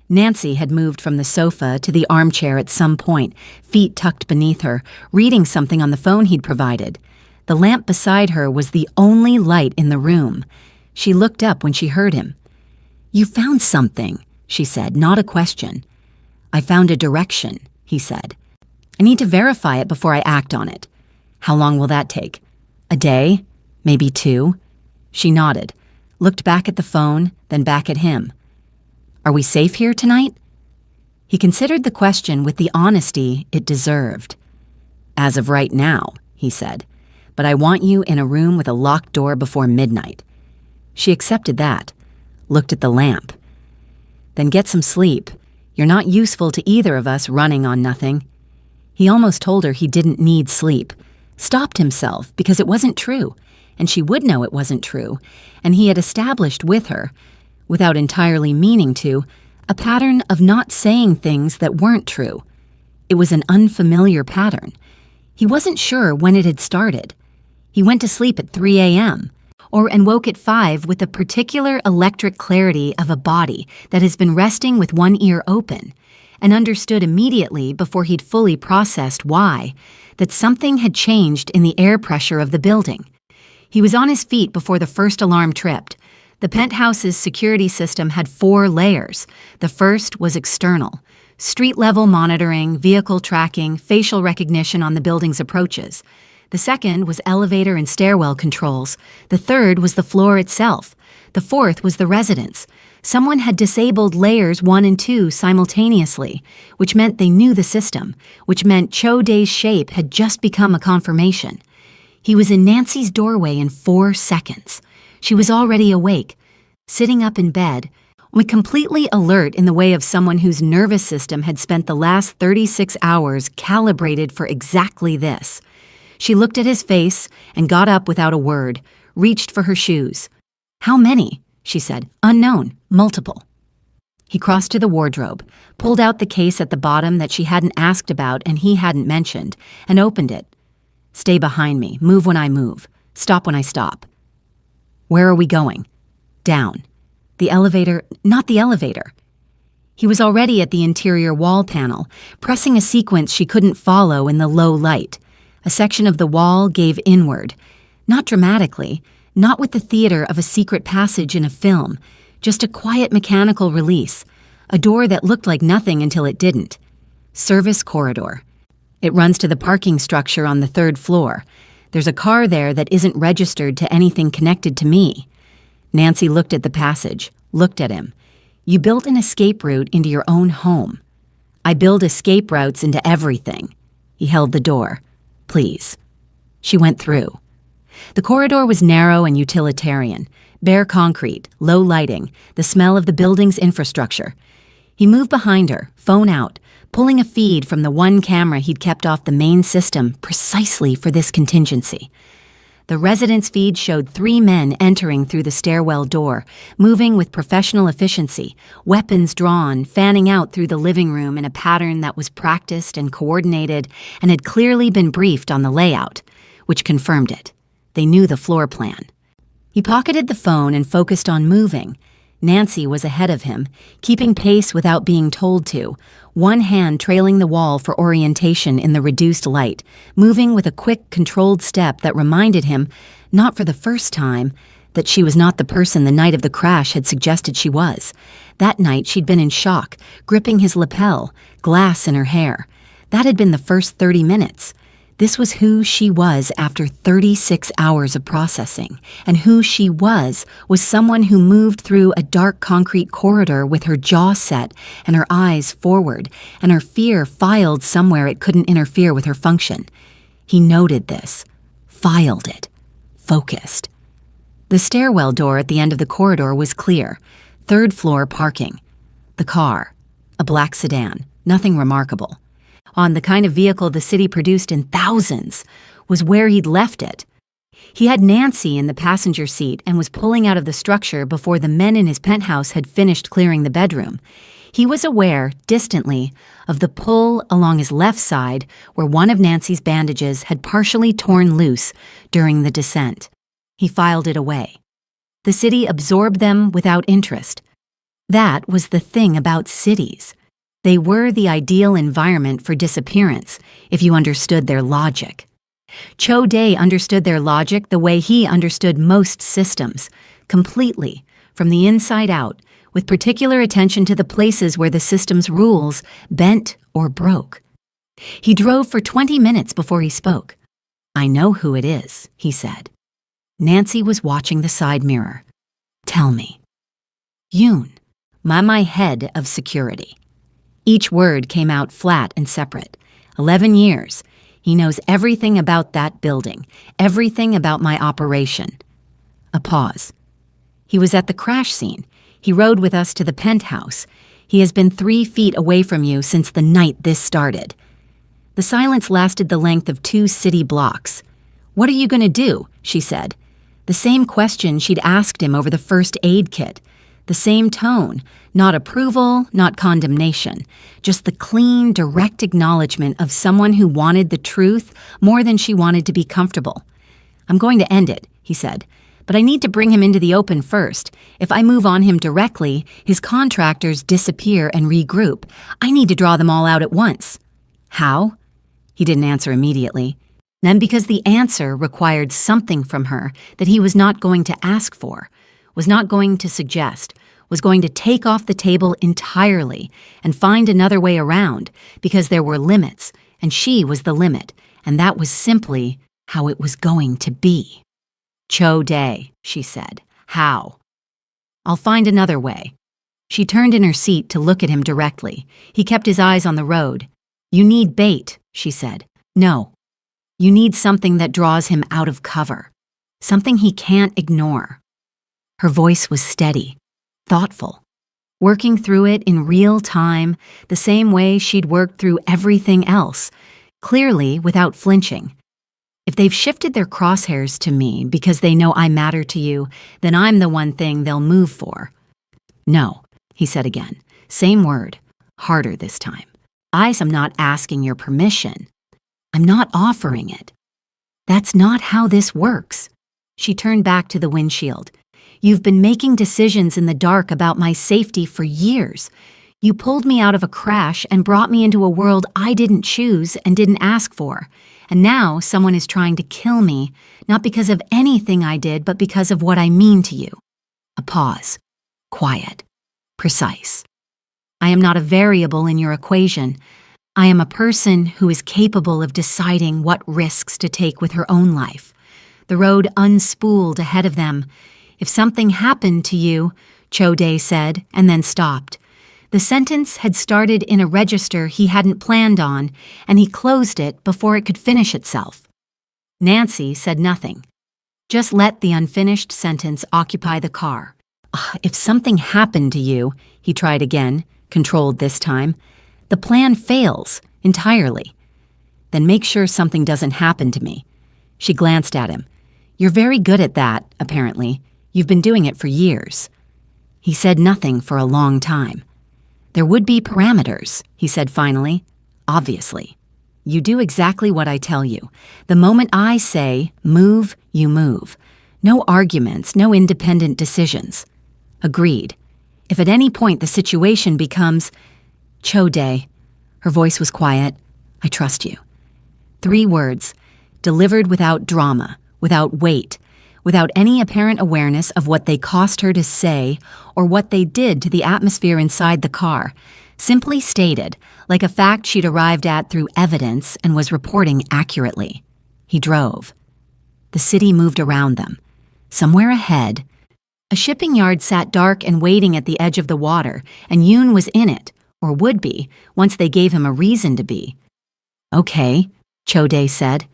Nancy had moved from the sofa to the armchair at some point, feet tucked beneath her, reading something on the phone he'd provided. The lamp beside her was the only light in the room. She looked up when she heard him. "You found something," she said, not a question. "I found a direction," he said. "I need to verify it before I act on it." "How long will that take?" "A day, maybe 2. She nodded, looked back at the phone, then back at him. "Are we safe here tonight?" He considered the question with the honesty it deserved. "As of right now," he said, "but I want you in a room with a locked door before midnight." She accepted that, looked at the lamp. "Then get some sleep. You're not useful to either of us running on nothing." He almost told her he didn't need sleep, stopped himself because it wasn't true, and she would know it wasn't true, and he had established with her, without entirely meaning to, a pattern of not saying things that weren't true. It was an unfamiliar pattern. He wasn't sure when it had started. He went to sleep at 3 a.m., and woke at 5 with the particular electric clarity of a body that has been resting with one ear open, and understood immediately before he'd fully processed why, that something had changed in the air pressure of the building. He was on his feet before the first alarm tripped. The penthouse's security system had 4 layers. The first was external: street-level monitoring, vehicle tracking, facial recognition on the building's approaches. The second was elevator and stairwell controls. The third was the floor itself. The fourth was the residence. Someone had disabled layers 1 and 2 simultaneously, which meant they knew the system, which meant Cho Dae's shape had just become a confirmation. He was in Nancy's doorway in 4 seconds. She was already awake, sitting up in bed, completely alert in the way of someone whose nervous system had spent the last 36 hours calibrated for exactly this. She looked at his face and got up without a word, reached for her shoes. "How many?" she said. "Unknown. Multiple." He crossed to the wardrobe, pulled out the case at the bottom that she hadn't asked about and he hadn't mentioned, and opened it. "Stay behind me. Move when I move. Stop when I stop." "Where are we going?" "Down." "The elevator?" "Not the elevator." He was already at the interior wall panel, pressing a sequence she couldn't follow in the low light. A section of the wall gave inward. Not dramatically, not with the theater of a secret passage in a film, just a quiet mechanical release, a door that looked like nothing until it didn't. Service corridor. It runs to the parking structure on the 3rd floor. There's a car there that isn't registered to anything connected to me. Nancy looked at the passage, looked at him. "You built an escape route into your own home." "I build escape routes into everything." He held the door. "Please." She went through. The corridor was narrow and utilitarian, bare concrete, low lighting, the smell of the building's infrastructure. He moved behind her, phone out, pulling a feed from the one camera he'd kept off the main system precisely for this contingency. The residence feed showed 3 men entering through the stairwell door, moving with professional efficiency, weapons drawn, fanning out through the living room in a pattern that was practiced and coordinated and had clearly been briefed on the layout, which confirmed it. They knew the floor plan. He pocketed the phone and focused on moving. Nancy was ahead of him, keeping pace without being told to, one hand trailing the wall for orientation in the reduced light, moving with a quick, controlled step that reminded him, not for the first time, that she was not the person the night of the crash had suggested she was. That night she'd been in shock, gripping his lapel, glass in her hair. That had been the first 30 minutes. This was who she was after 36 hours of processing, and who she was someone who moved through a dark concrete corridor with her jaw set and her eyes forward, and her fear filed somewhere it couldn't interfere with her function. He noted this, filed it, focused. The stairwell door at the end of the corridor was clear, 3rd floor parking. The car, a black sedan, nothing remarkable. On the kind of vehicle the city produced in thousands, was where he'd left it. He had Nancy in the passenger seat and was pulling out of the structure before the men in his penthouse had finished clearing the bedroom. He was aware, distantly, of the pull along his left side where one of Nancy's bandages had partially torn loose during the descent. He filed it away. The city absorbed them without interest. That was the thing about cities. They were the ideal environment for disappearance, if you understood their logic. Cho Dae understood their logic the way he understood most systems, completely, from the inside out, with particular attention to the places where the system's rules bent or broke. He drove for 20 minutes before he spoke. "I know who it is," he said. Nancy was watching the side mirror. "Tell me." "Yoon, my head of security." Each word came out flat and separate. 11 years. He knows everything about that building, everything about my operation. A pause. "He was at the crash scene. He rode with us to the penthouse. He has been 3 feet away from you since the night this started." The silence lasted the length of 2 city blocks. "What are you going to do?" she said. The same question she'd asked him over the first aid kit. The same tone, not approval, not condemnation, just the clean, direct acknowledgement of someone who wanted the truth more than she wanted to be comfortable. "I'm going to end it," he said, "but I need to bring him into the open first. If I move on him directly, his contractors disappear and regroup. I need to draw them all out at once." "How?" He didn't answer immediately. Then because the answer required something from her that he was not going to ask for, was not going to suggest, was going to take off the table entirely and find another way around because there were limits, and she was the limit, and that was simply how it was going to be. "Cho Dae," she said. "How?" "I'll find another way." She turned in her seat to look at him directly. He kept his eyes on the road. "You need bait," she said. "No. You need something that draws him out of cover. Something he can't ignore." Her voice was steady, thoughtful, working through it in real time, the same way she'd worked through everything else, clearly without flinching. "If they've shifted their crosshairs to me because they know I matter to you, then I'm the one thing they'll move for." "No," he said again, same word, harder this time. "I'm not asking your permission. I'm not offering it. That's not how this works." She turned back to the windshield. "You've been making decisions in the dark about my safety for years. You pulled me out of a crash and brought me into a world I didn't choose and didn't ask for. And now someone is trying to kill me, not because of anything I did, but because of what I mean to you." A pause. Quiet. Precise. "I am not a variable in your equation. I am a person who is capable of deciding what risks to take with her own life." The road unspooled ahead of them. "If something happened to you," Cho Dae said, and then stopped. The sentence had started in a register he hadn't planned on, and he closed it before it could finish itself. Nancy said nothing. Just let the unfinished sentence occupy the car. If something happened to you, he tried again, controlled this time, the plan fails entirely. Then make sure something doesn't happen to me. She glanced at him. You're very good at that, apparently. You've been doing it for years. He said nothing for a long time. There would be parameters, he said finally. Obviously. You do exactly what I tell you. The moment I say, move, you move. No arguments, no independent decisions. Agreed. If at any point the situation becomes, Cho-dae, her voice was quiet, I trust you. 3 words, delivered without drama, without weight, without any apparent awareness of what they cost her to say or what they did to the atmosphere inside the car, simply stated, like a fact she'd arrived at through evidence and was reporting accurately. He drove. The city moved around them. Somewhere ahead, a shipping yard sat dark and waiting at the edge of the water, and Yoon was in it, or would be, once they gave him a reason to be. Okay, Cho-dae said.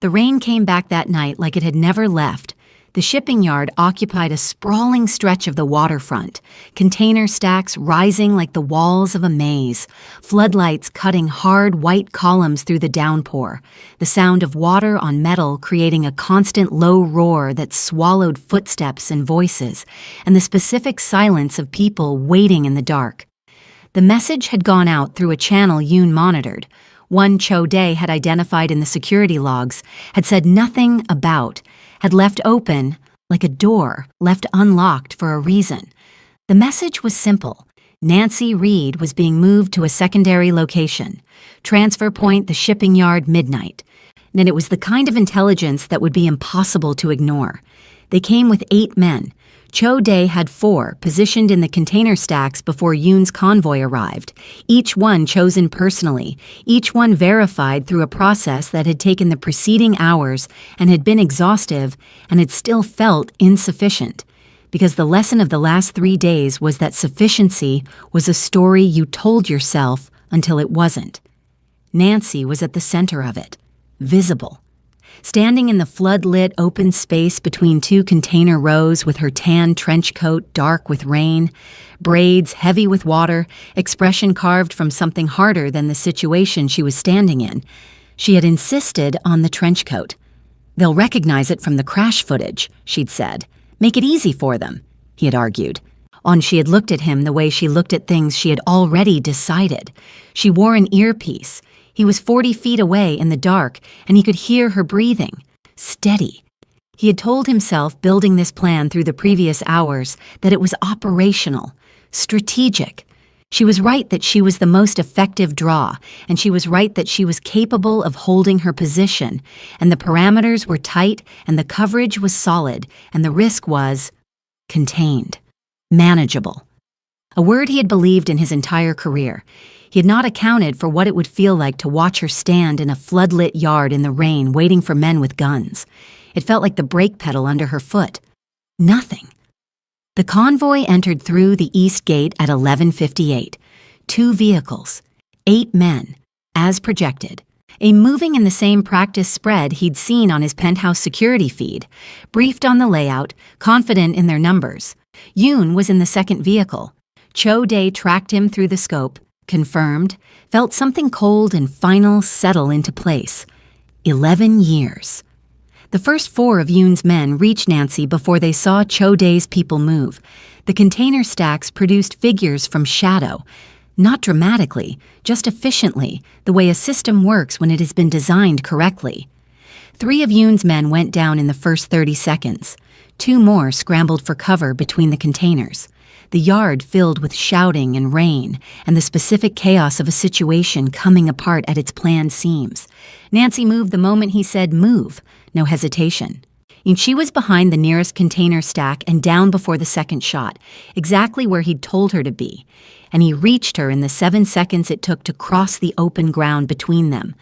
The rain came back that night like it had never left. The shipping yard occupied a sprawling stretch of the waterfront, container stacks rising like the walls of a maze, floodlights cutting hard white columns through the downpour, the sound of water on metal creating a constant low roar that swallowed footsteps and voices, and the specific silence of people waiting in the dark. The message had gone out through a channel Yoon monitored. One Cho-dae had identified in the security logs, had said nothing about, had left open, like a door left unlocked for a reason. The message was simple. Nancy Reed was being moved to a secondary location. Transfer point, the shipping yard, midnight. And it was the kind of intelligence that would be impossible to ignore. They came with 8 men. Cho-dae had 4 positioned in the container stacks before Yoon's convoy arrived, each one chosen personally, each one verified through a process that had taken the preceding hours and had been exhaustive and had still felt insufficient, because the lesson of the last 3 days was that sufficiency was a story you told yourself until it wasn't. Nancy was at the center of it, visible. Standing in the flood-lit open space between 2 container rows with her tan trench coat dark with rain, braids heavy with water, expression carved from something harder than the situation she was standing in, she had insisted on the trench coat. They'll recognize it from the crash footage, she'd said. Make it easy for them, he had argued. She had looked at him the way she looked at things she had already decided. She wore an earpiece. He was 40 feet away in the dark, and he could hear her breathing. Steady. He had told himself, building this plan through the previous hours, that it was operational, strategic. She was right that she was the most effective draw, and she was right that she was capable of holding her position, and the parameters were tight, and the coverage was solid, and the risk was contained, manageable. A word he had believed in his entire career. He had not accounted for what it would feel like to watch her stand in a floodlit yard in the rain waiting for men with guns. It felt like the brake pedal under her foot. Nothing. The convoy entered through the east gate at 11:58. 2 vehicles, 8 men, as projected. Moving in the same practice spread he'd seen on his penthouse security feed, briefed on the layout, confident in their numbers. Yoon was in the second vehicle. Cho-dae tracked him through the scope, confirmed, felt something cold and final settle into place. 11 years. The first 4 of Yoon's men reached Nancy before they saw Cho-dae's people move. The container stacks produced figures from shadow, not dramatically, just efficiently, the way a system works when it has been designed correctly. 3 of Yoon's men went down in the first 30 seconds. 2 more scrambled for cover between the containers. The yard filled with shouting and rain, and the specific chaos of a situation coming apart at its planned seams. Nancy moved the moment he said move, no hesitation. And she was behind the nearest container stack and down before the second shot, exactly where he'd told her to be. And he reached her in the 7 seconds it took to cross the open ground between them,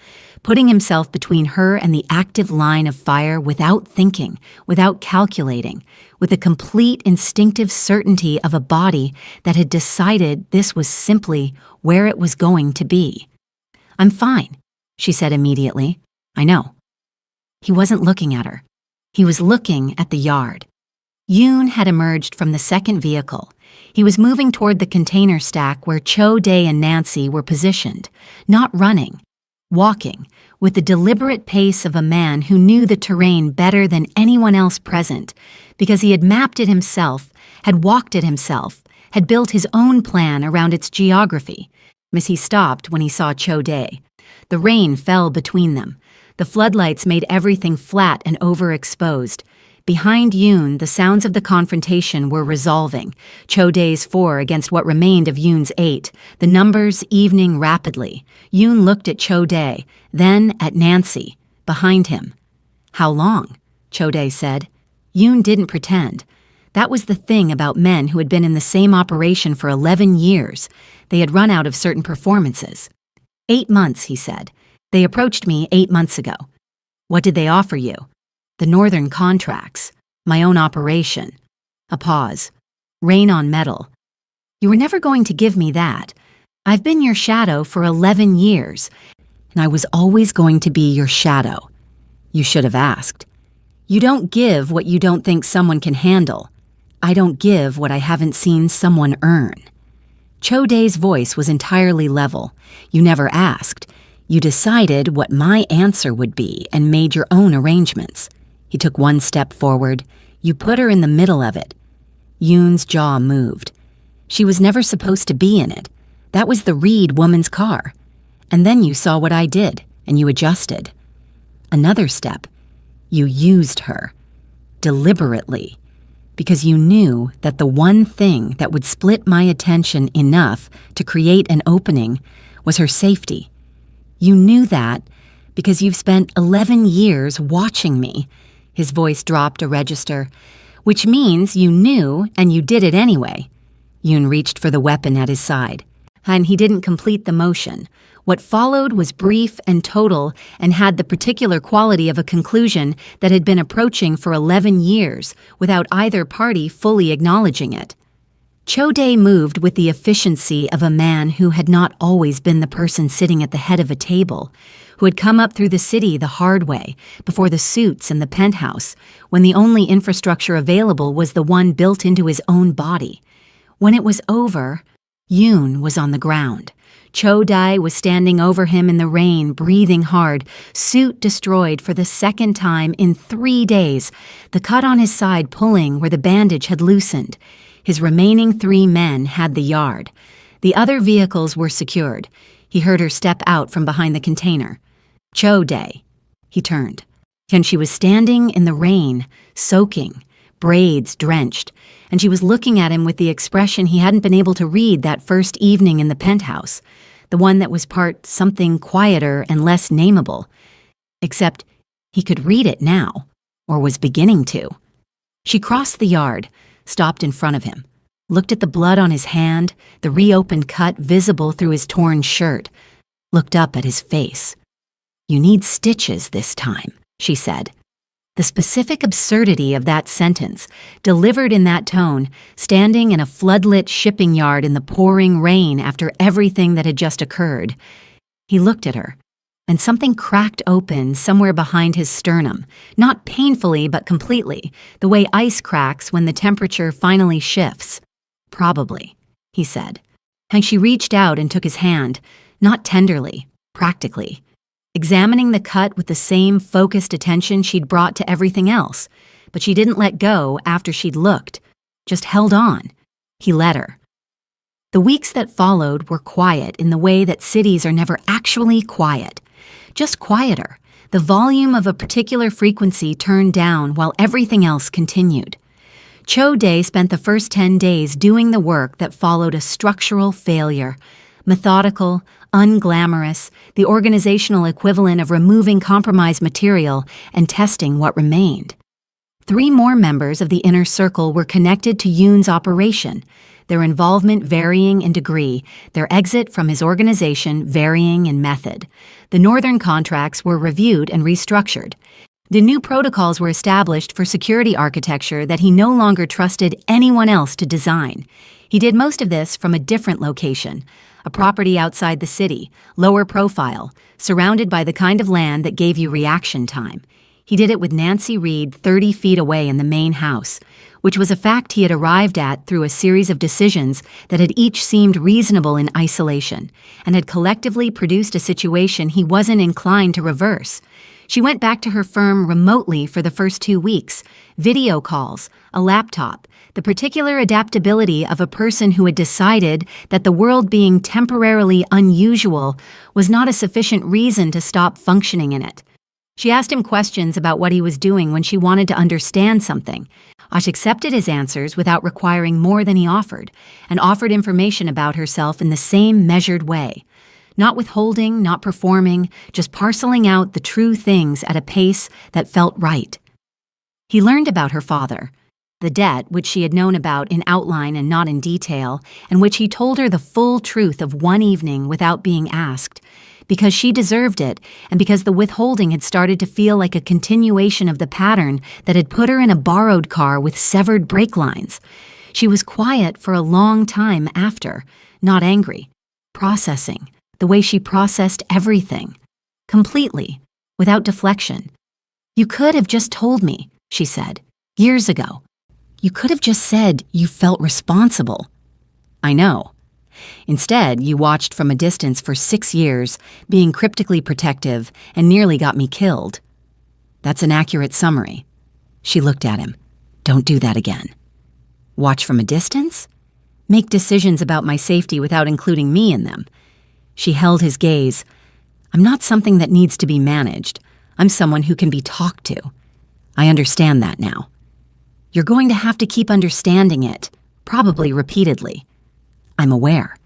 putting himself between her and the active line of fire without thinking, without calculating, with a complete instinctive certainty of a body that had decided this was simply where it was going to be. I'm fine, she said immediately. I know. He wasn't looking at her. He was looking at the yard. Yoon had emerged from the second vehicle. He was moving toward the container stack where Cho Dae and Nancy were positioned, not running, walking, with the deliberate pace of a man who knew the terrain better than anyone else present, because he had mapped it himself, had walked it himself, had built his own plan around its geography. As he stopped when he saw Cho Dae. The rain fell between them. The floodlights made everything flat and overexposed. Behind Yoon, the sounds of the confrontation were resolving. Cho Dae's 4 against what remained of Yoon's 8, the numbers evening rapidly. Yoon looked at Cho Dae, then at Nancy, behind him. "How long?" Cho Dae said. Yoon didn't pretend. That was the thing about men who had been in the same operation for 11 years. They had run out of certain performances. 8 months, he said. They approached me 8 months ago. What did they offer you? The northern contracts. My own operation. A pause. Rain on metal. You were never going to give me that. I've been your shadow for 11 years, and I was always going to be your shadow. You should have asked. You don't give what you don't think someone can handle. I don't give what I haven't seen someone earn. Cho Dae's voice was entirely level. You never asked. You decided what my answer would be and made your own arrangements. He took one step forward. You put her in the middle of it. Yoon's jaw moved. She was never supposed to be in it. That was the Reed woman's car. And then you saw what I did, and you adjusted. Another step. You used her. Deliberately. Because you knew that the one thing that would split my attention enough to create an opening was her safety. You knew that because you've spent 11 years watching me. His voice dropped a register. Which means you knew and you did it anyway. Yoon reached for the weapon at his side. And he didn't complete the motion. What followed was brief and total and had the particular quality of a conclusion that had been approaching for 11 years without either party fully acknowledging it. Cho Dae moved with the efficiency of a man who had not always been the person sitting at the head of a table, who had come up through the city the hard way, before the suits and the penthouse, when the only infrastructure available was the one built into his own body. When it was over, Yoon was on the ground. Cho Dae was standing over him in the rain, breathing hard, suit destroyed for the second time in 3 days, the cut on his side pulling where the bandage had loosened. His remaining 3 men had the yard. The other vehicles were secured. He heard her step out from behind the container. Cho Dae. He turned. And she was standing in the rain, soaking, braids drenched, and she was looking at him with the expression he hadn't been able to read that first evening in the penthouse, the one that was part something quieter and less nameable. Except he could read it now, or was beginning to. She crossed the yard, stopped in front of him, looked at the blood on his hand, the reopened cut visible through his torn shirt, looked up at his face. You need stitches this time, she said. The specific absurdity of that sentence, delivered in that tone, standing in a floodlit shipping yard in the pouring rain after everything that had just occurred. He looked at her, and something cracked open somewhere behind his sternum, not painfully but completely, the way ice cracks when the temperature finally shifts. Probably, he said. And she reached out and took his hand, not tenderly, practically, examining the cut with the same focused attention she'd brought to everything else, but she didn't let go after she'd looked, just held on. He let her. The weeks that followed were quiet in the way that cities are never actually quiet, just quieter, the volume of a particular frequency turned down while everything else continued. Cho Dae spent the first 10 days doing the work that followed a structural failure, methodical, unglamorous, the organizational equivalent of removing compromised material and testing what remained. 3 more members of the inner circle were connected to Yoon's operation, their involvement varying in degree, their exit from his organization varying in method. The northern contracts were reviewed and restructured. The new protocols were established for security architecture that he no longer trusted anyone else to design. He did most of this from a different location, a property outside the city, lower profile, surrounded by the kind of land that gave you reaction time. He did it with Nancy Reed 30 feet away in the main house, which was a fact he had arrived at through a series of decisions that had each seemed reasonable in isolation and had collectively produced a situation he wasn't inclined to reverse. She went back to her firm remotely for the first 2 weeks, video calls, a laptop, the particular adaptability of a person who had decided that the world being temporarily unusual was not a sufficient reason to stop functioning in it. She asked him questions about what he was doing when she wanted to understand something. Ash accepted his answers without requiring more than he offered, and offered information about herself in the same measured way. Not withholding, not performing, just parceling out the true things at a pace that felt right. He learned about her father, the debt which she had known about in outline and not in detail, and which he told her the full truth of one evening without being asked, because she deserved it, and because the withholding had started to feel like a continuation of the pattern that had put her in a borrowed car with severed brake lines. She was quiet for a long time after, not angry, processing, the way she processed everything, completely, without deflection. "You could have just told me," she said, "years ago. You could have just said you felt responsible." "I know. Instead, you watched from a distance for 6 years, being cryptically protective, and nearly got me killed." "That's an accurate summary." She looked at him. "Don't do that again." "Watch from a distance? Make decisions about my safety without including me in them." She held his gaze. "I'm not something that needs to be managed. I'm someone who can be talked to. I understand that now." "You're going to have to keep understanding it, probably repeatedly." "I'm aware."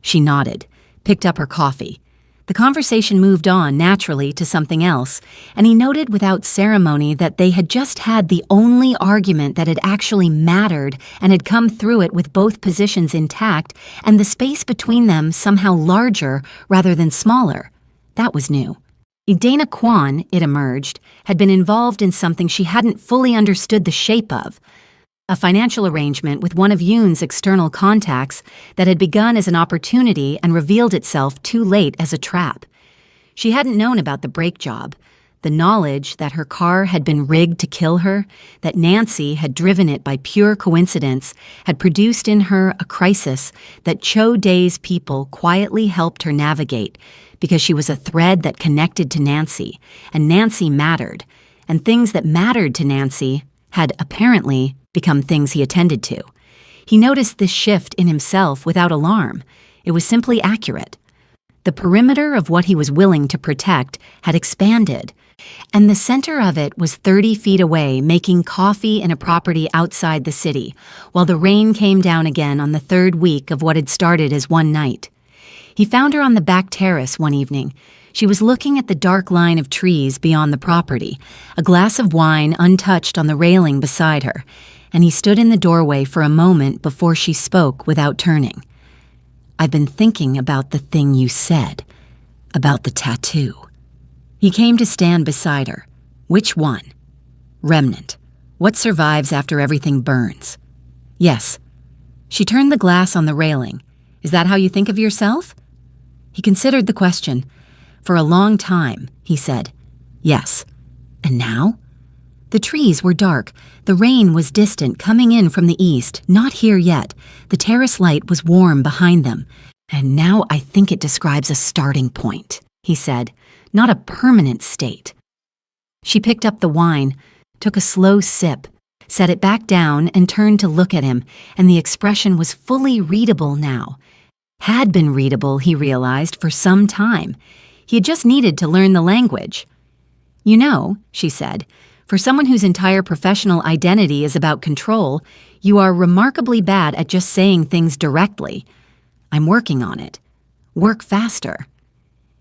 She nodded, picked up her coffee. The conversation moved on naturally to something else, and he noted without ceremony that they had just had the only argument that had actually mattered and had come through it with both positions intact and the space between them somehow larger rather than smaller. That was new. Dana Kwan, it emerged, had been involved in something she hadn't fully understood the shape of. A financial arrangement with one of Yoon's external contacts that had begun as an opportunity and revealed itself too late as a trap. She hadn't known about the brake job, the knowledge that her car had been rigged to kill her, that Nancy had driven it by pure coincidence, had produced in her a crisis that Cho Dae's people quietly helped her navigate because she was a thread that connected to Nancy, and Nancy mattered, and things that mattered to Nancy had apparently become things he attended to. He noticed this shift in himself without alarm. It was simply accurate. The perimeter of what he was willing to protect had expanded, and the center of it was 30 feet away, making coffee in a property outside the city, while the rain came down again on the 3rd week of what had started as one night. He found her on the back terrace one evening. She was looking at the dark line of trees beyond the property, a glass of wine untouched on the railing beside her, and he stood in the doorway for a moment before she spoke without turning. "I've been thinking about the thing you said, about the tattoo." He came to stand beside her. "Which one?" "Remnant. What survives after everything burns?" "Yes." She turned the glass on the railing. "Is that how you think of yourself?" He considered the question. "For a long time," he said. "Yes." "And now?" The trees were dark. The rain was distant, coming in from the east, not here yet. The terrace light was warm behind them. "And now I think it describes a starting point," he said, "not a permanent state." She picked up the wine, took a slow sip, set it back down and turned to look at him, and the expression was fully readable now. Had been readable, he realized, for some time. He had just needed to learn the language. "You know," she said, "for someone whose entire professional identity is about control, you are remarkably bad at just saying things directly. I'm working on it. Work faster."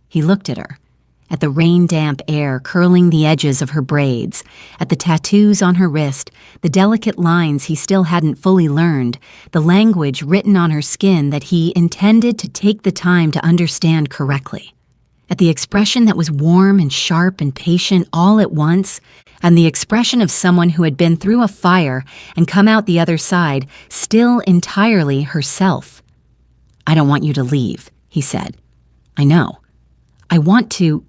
He looked at her, at the rain-damp air curling the edges of her braids, at the tattoos on her wrist, the delicate lines he still hadn't fully learned, the language written on her skin that he intended to take the time to understand correctly, at the expression that was warm and sharp and patient all at once, and the expression of someone who had been through a fire and come out the other side, still entirely herself. "I don't want you to leave," he said. "I know. I want to—"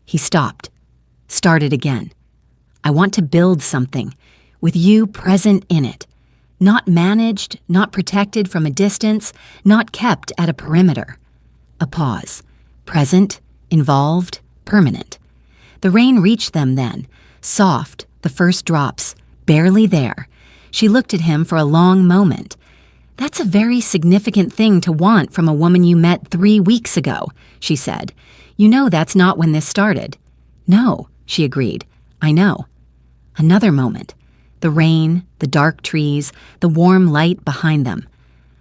He stopped, started again. I want to build something, with you present in it. Not managed, not protected from a distance, not kept at a perimeter. A pause. Present, involved, permanent. The rain reached them then, soft, the first drops, barely there. She looked at him for a long moment. "That's a very significant thing to want from a woman you met 3 weeks ago," she said. "You know that's not when this started." "No," she agreed. "I know." Another moment. The rain, the dark trees, the warm light behind them.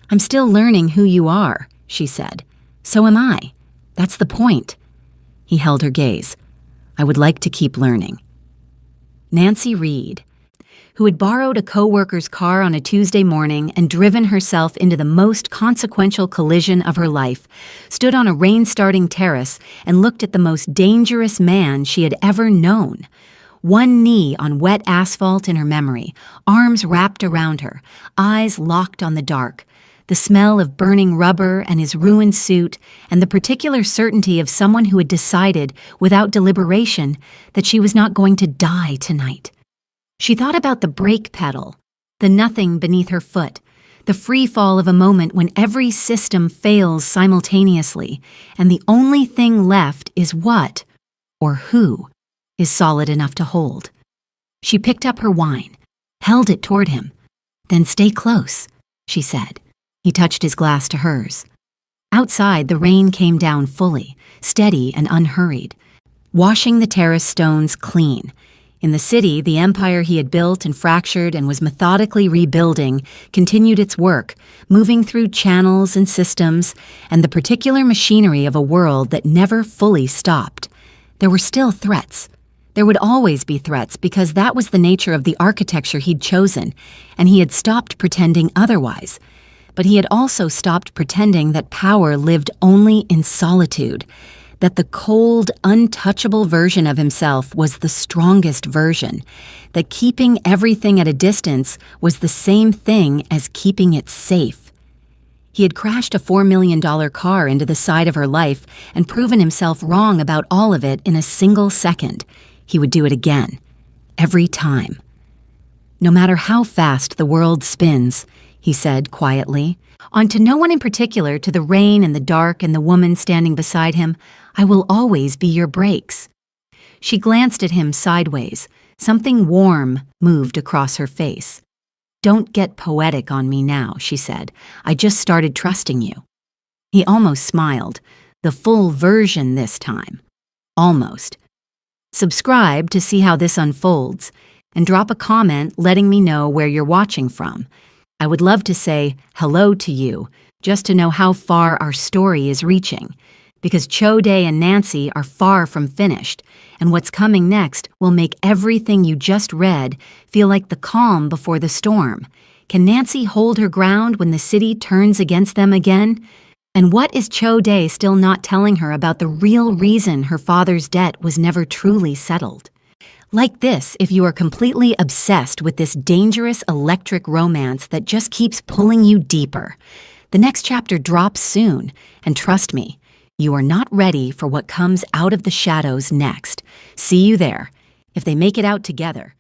"I'm still learning who you are," she said. "So am I. That's the point." He held her gaze. "I would like to keep learning." Nancy Reed, who had borrowed a co-worker's car on a Tuesday morning and driven herself into the most consequential collision of her life, stood on a rain-starting terrace and looked at the most dangerous man she had ever known. One knee on wet asphalt in her memory, arms wrapped around her, eyes locked on the dark, the smell of burning rubber and his ruined suit, and the particular certainty of someone who had decided, without deliberation, that she was not going to die tonight. She thought about the brake pedal, the nothing beneath her foot, the free fall of a moment when every system fails simultaneously, and the only thing left is what, or who, is solid enough to hold. She picked up her wine, held it toward him. "Then stay close," she said. He touched his glass to hers. Outside, the rain came down fully, steady and unhurried, washing the terrace stones clean. In the city, the empire he had built and fractured and was methodically rebuilding continued its work, moving through channels and systems and the particular machinery of a world that never fully stopped. There were still threats. There would always be threats because that was the nature of the architecture he'd chosen, and he had stopped pretending otherwise. But he had also stopped pretending that power lived only in solitude, that the cold, untouchable version of himself was the strongest version, that keeping everything at a distance was the same thing as keeping it safe. He had crashed a $4 million car into the side of her life and proven himself wrong about all of it in a single second. He would do it again, every time. "No matter how fast the world spins," he said quietly, on to no one in particular, to the rain and the dark and the woman standing beside him, "I will always be your brakes." She glanced at him sideways. Something warm moved across her face. "Don't get poetic on me now," she said. "I just started trusting you." He almost smiled. The full version this time. Almost. Subscribe to see how this unfolds, and drop a comment letting me know where you're watching from. I would love to say hello to you, just to know how far our story is reaching, because Cho Day and Nancy are far from finished, and what's coming next will make everything you just read feel like the calm before the storm. Can Nancy hold her ground when the city turns against them again? And what is Cho Day still not telling her about the real reason her father's debt was never truly settled? Like this if you are completely obsessed with this dangerous electric romance that just keeps pulling you deeper. The next chapter drops soon, and trust me, you are not ready for what comes out of the shadows next. See you there. If they make it out together,